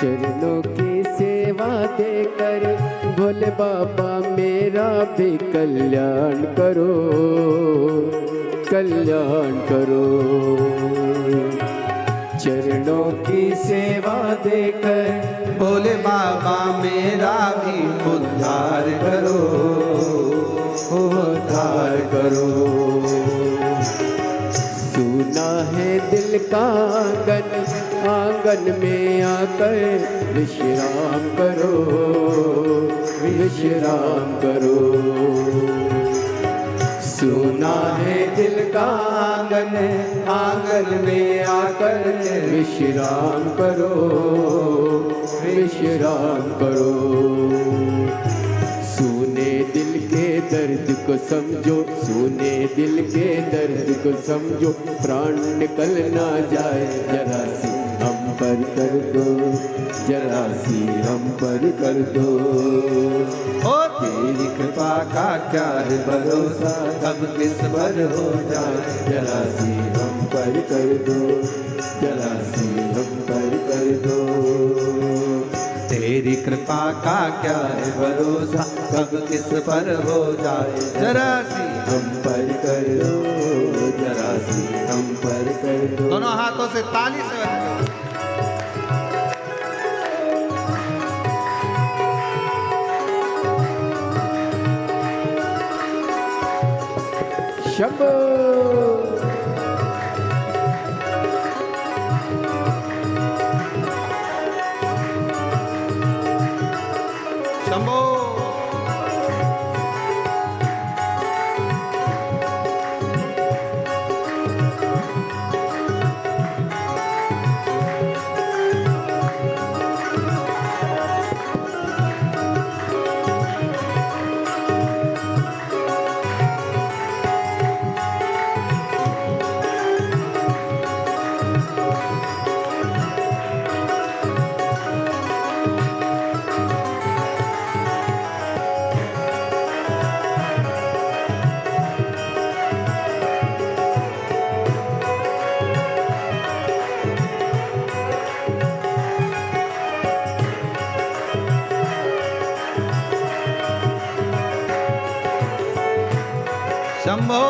चरणों की सेवा देकर भोले बाबा मेरा भी कल्याण करो, कल्याण करो। चरणों की सेवा देकर भोले बाबा मेरा भी उद्धार करो, उद्धार करो। सुना है दिल का आंगन, आंगन में आकर विश्राम करो, विश्राम करो। सुना है दिल का आंगन, आंगन में आकर विश्राम करो, विश्राम करो। सुने दिल के दर्द को समझो, सुने दिल के दर्द को समझो, प्राण निकल ना जाए जरा सी हम पर कर दो, जरा सी हम पर कर दो। ओ तेरी कृपा का क्या है भरोसा, कब किस पर हो जाए, जरा सी हम पर कर दो, जरा सी हम पर कर दो। तेरी कृपा का क्या है भरोसा, कब किस पर हो जाए, जरा सी हम पर कर दो, जरा सी हम पर कर दो। दोनों हाथों से ताली से शंभो। शंभो। शंभो।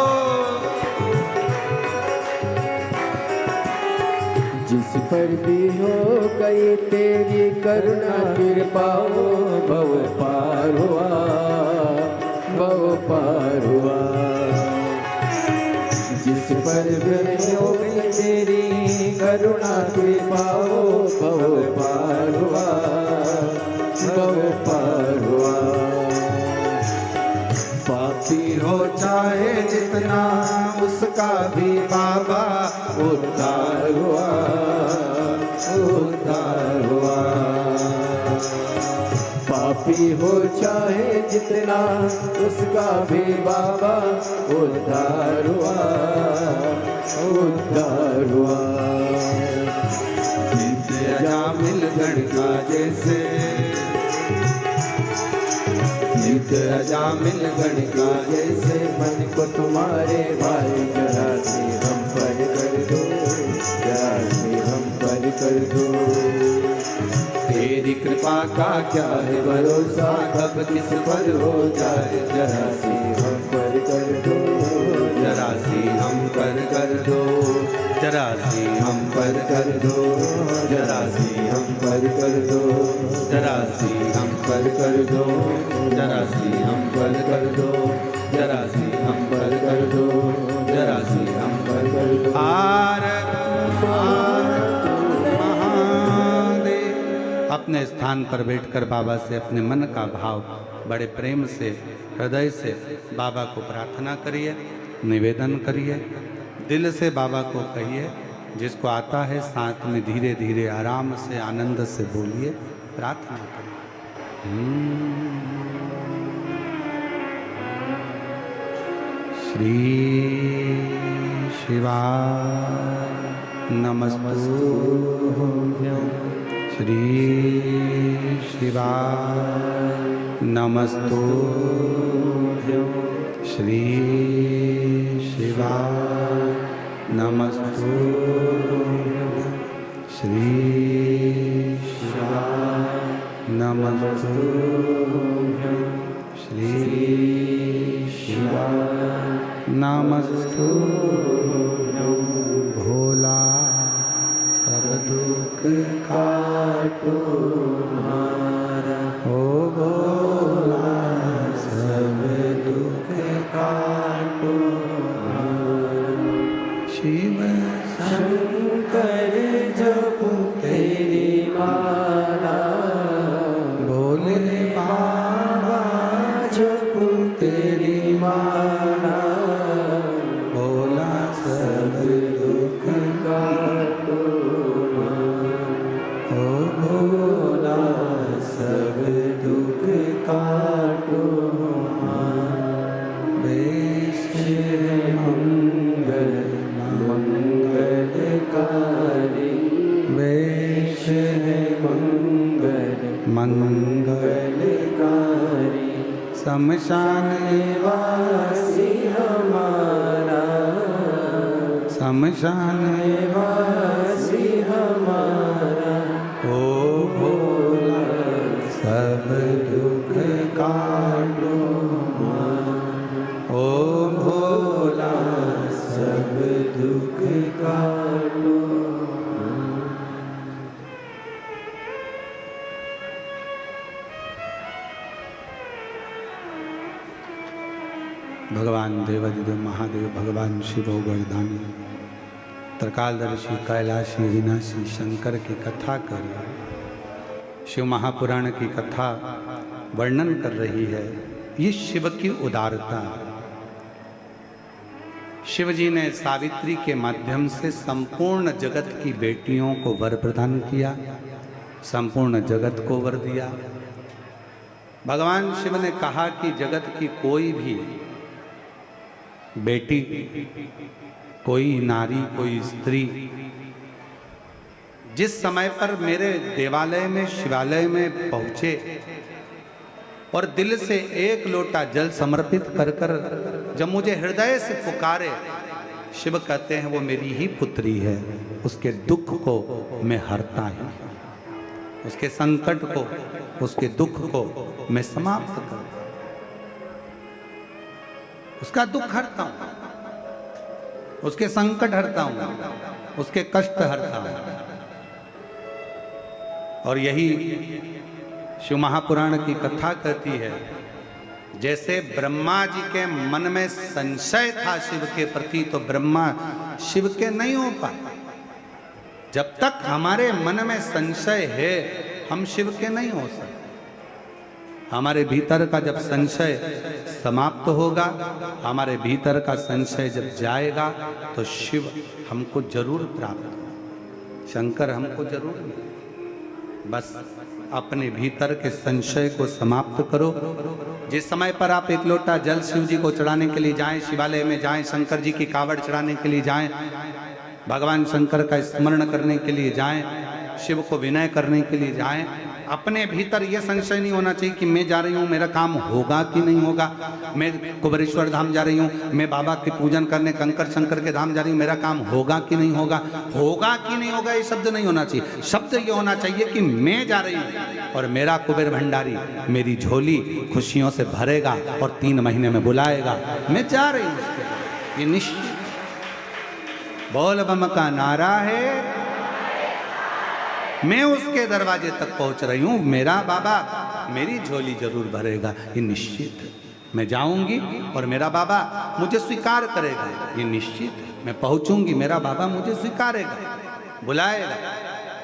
जिस पर भी हो गई तेरी करुणा कृपा हो, भव पार हुआ, भव पार हुआ। जिस पर भी हो गई तेरी करुणा कृपा हो, भव पार हुआ, भव पार हुआ। पापी हो चाहे जितना, उसका भी बाबा उद्धार हुआ, उद्धार हुआ। पापी हो चाहे जितना, उसका भी बाबा उद्धार हुआ, उद्धार हुआ। अजामिल गण का जैसे, अजामिल गण का जैसे, मन को तुम्हारे भाई जरा से हम पर कर दो, जरा से हम पर कर दो। तेरी कृपा का क्या है भरोसा, कब किस पर हो जाए, जरा से हम पर कर दो, जरा सी हम पर कर दो, जरा सी हम पर कर दो, जरा सी हम पर कर दो, जरा सी हम पर कर दो, जरा सी हम पर कर दो, जरा सी हम पर कर दो, जरा सी हम पर कर दो। आर महादेव। अपने स्थान पर बैठकर बाबा से अपने मन का भाव बड़े प्रेम से, हृदय से बाबा को प्रार्थना करिए, निवेदन करिए, दिल से बाबा को कहिए। जिसको आता है साथ में धीरे धीरे आराम से आनंद से बोलिए, प्रार्थना करिए। श्री शिवाय नमस्तुभ्यं, श्री शिवाय नमस्तुभ्यं, श्री शिवाय नमस्तुभ्यं, श्री शिवाय नमस्तुभ्यं श्री शिवाय नमस्तुभ्यं भोला सब दुख काटो हमारा ओ भोला सब दुख काटो हमारा शिव शंकर जपो तेरी माला भोले बाबा जपो तेरी माला भोला सब दुख काटो ओ भोला सब दुख काटो वेश मंगल मंगलकारी वेश मंगल मंगलकारी शमशान वासी हमारा शमशान वासी हमारा ओ भोला सब दुख काटो ओ भोला सब दुख काटो भगवान देवादिदेव महादेव भगवान शिव गर्दानी त्रिकालदर्शी कैलाशी अविनाशी शंकर की कथा कर रही है। शिव महापुराण की कथा वर्णन कर रही है ये शिव की उदारता। शिव जी ने सावित्री के माध्यम से संपूर्ण जगत की बेटियों को वर प्रदान किया, संपूर्ण जगत को वर दिया। भगवान शिव ने कहा कि जगत की कोई भी बेटी, कोई नारी, कोई स्त्री जिस समय पर मेरे देवालय में शिवालय में पहुंचे और दिल से एक लोटा जल समर्पित कर कर जब मुझे हृदय से पुकारे, शिव कहते हैं वो मेरी ही पुत्री है। उसके दुख को मैं हरता ही, उसके संकट को, उसके दुख को मैं समाप्त करता, उसका दुख हरता हूं, उसके संकट हरता हूं, उसके कष्ट हरता हूं। और यही शिव महापुराण की कथा कहती है, जैसे ब्रह्मा जी के मन में संशय था शिव के प्रति, तो ब्रह्मा शिव के नहीं हो पाए। जब तक हमारे मन में संशय है हम शिव के नहीं हो सकते। हमारे भीतर का जब संशय समाप्त होगा, हमारे भीतर का संशय जब जाएगा तो शिव हमको जरूर प्राप्त होगा, शंकर हमको जरूर मिलेगा। बस अपने भीतर के संशय को समाप्त करो। जिस समय पर आप एक लोटा जल शिव जी को चढ़ाने के लिए जाएं, शिवालय में जाएं, शंकर जी की कावड़ चढ़ाने के लिए जाएं, भगवान शंकर का स्मरण करने के लिए जाएं, शिव को विनय करने के लिए जाएं, अपने भीतर यह संशय नहीं होना चाहिए कि मैं जा रही हूँ, मेरा काम होगा कि नहीं होगा। मैं कुबेरेश्वर धाम जा रही हूँ, मैं बाबा के पूजन करने कंकर शंकर के धाम जा रही हूँ, मेरा काम होगा कि नहीं होगा। होगा कि नहीं होगा ये शब्द नहीं होना चाहिए। शब्द ये होना चाहिए कि मैं जा रही हूँ और मेरा कुबेर भंडारी मेरी झोली खुशियों से भरेगा और 3 महीने में बुलाएगा। मैं जा रही हूँ, ये निश्चित। बोल बम का नारा है, मैं उसके दरवाजे तक पहुंच रही हूं, मेरा बाबा मेरी झोली जरूर भरेगा, ये निश्चित है। मैं जाऊंगी और मेरा बाबा मुझे स्वीकार करेगा, ये निश्चित है। मैं पहुंचूंगी, मेरा बाबा मुझे स्वीकारेगा, बुलाएगा।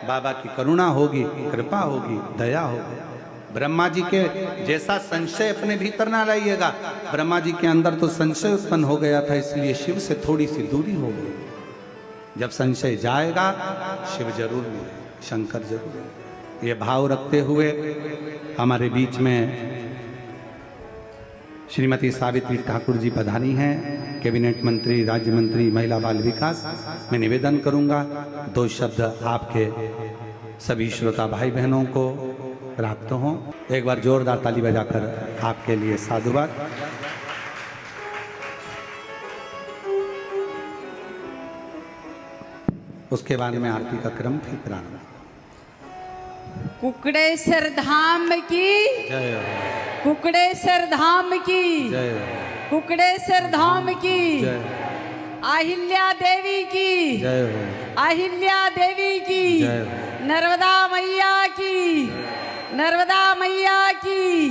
बाबा की करुणा होगी, कृपा होगी, दया होगी। ब्रह्मा जी के जैसा संशय अपने भीतर ना लाइएगा। ब्रह्मा जी के अंदर तो संशय उत्पन्न हो गया था, इसलिए शिव से थोड़ी सी दूरी हो गई। जब संशय जाएगा शिव जरूर मिलेगा, शंकर जरूर। ये भाव रखते हुए हमारे बीच में श्रीमती सावित्री ठाकुर जी पधारी हैं, कैबिनेट मंत्री, राज्य मंत्री महिला बाल विकास। मैं निवेदन करूंगा 2 शब्द आपके सभी श्रोता भाई बहनों को प्राप्त हों। एक बार जोरदार ताली बजाकर आपके लिए साधुवाद। उसके बाद में आरती का क्रम फिर प्रारंभ। कुकड़ेश्वर धाम की, जय हो, कुकड़ेश्वर धाम की, जय हो, कुकड़ेश्वर धाम की, जय हो, अहिल्या देवी की, जय हो, अहिल्या देवी की, जय हो, नर्मदा मैया की, नर्मदा मैया की,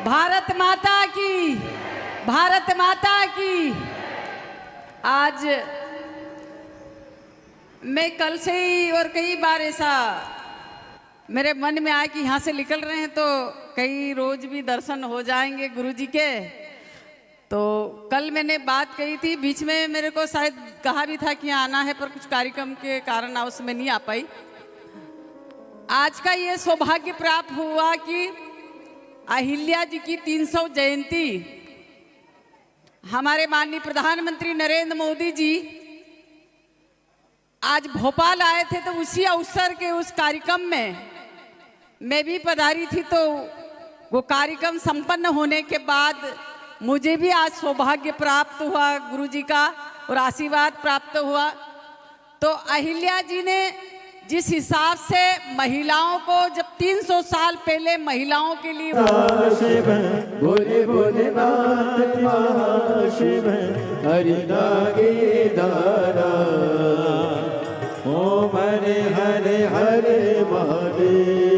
भारत माता की, भारत माता की। आज मैं कल से ही और कई बार ऐसा मेरे मन में आया कि यहाँ से निकल रहे हैं तो कई रोज भी दर्शन हो जाएंगे गुरु जी के। तो कल मैंने बात कही थी, बीच में मेरे को शायद कहा भी था कि यहाँ आना है, पर कुछ कार्यक्रम के कारण उसमें नहीं आ पाई। आज का ये सौभाग्य प्राप्त हुआ कि अहिल्या जी की 300 जयंती हमारे माननीय प्रधानमंत्री नरेंद्र मोदी जी आज भोपाल आए थे, तो उसी अवसर के उस कार्यक्रम में मैं भी पधारी थी। तो वो कार्यक्रम संपन्न होने के बाद मुझे भी आज सौभाग्य प्राप्त हुआ गुरु जी का और आशीर्वाद प्राप्त हुआ। तो अहिल्या जी ने जिस हिसाब से महिलाओं को, जब 300 साल पहले महिलाओं के लिए बोले बोले नाथ शिव हरि नागे दारा, ओम हरे हरे हरे महादेव।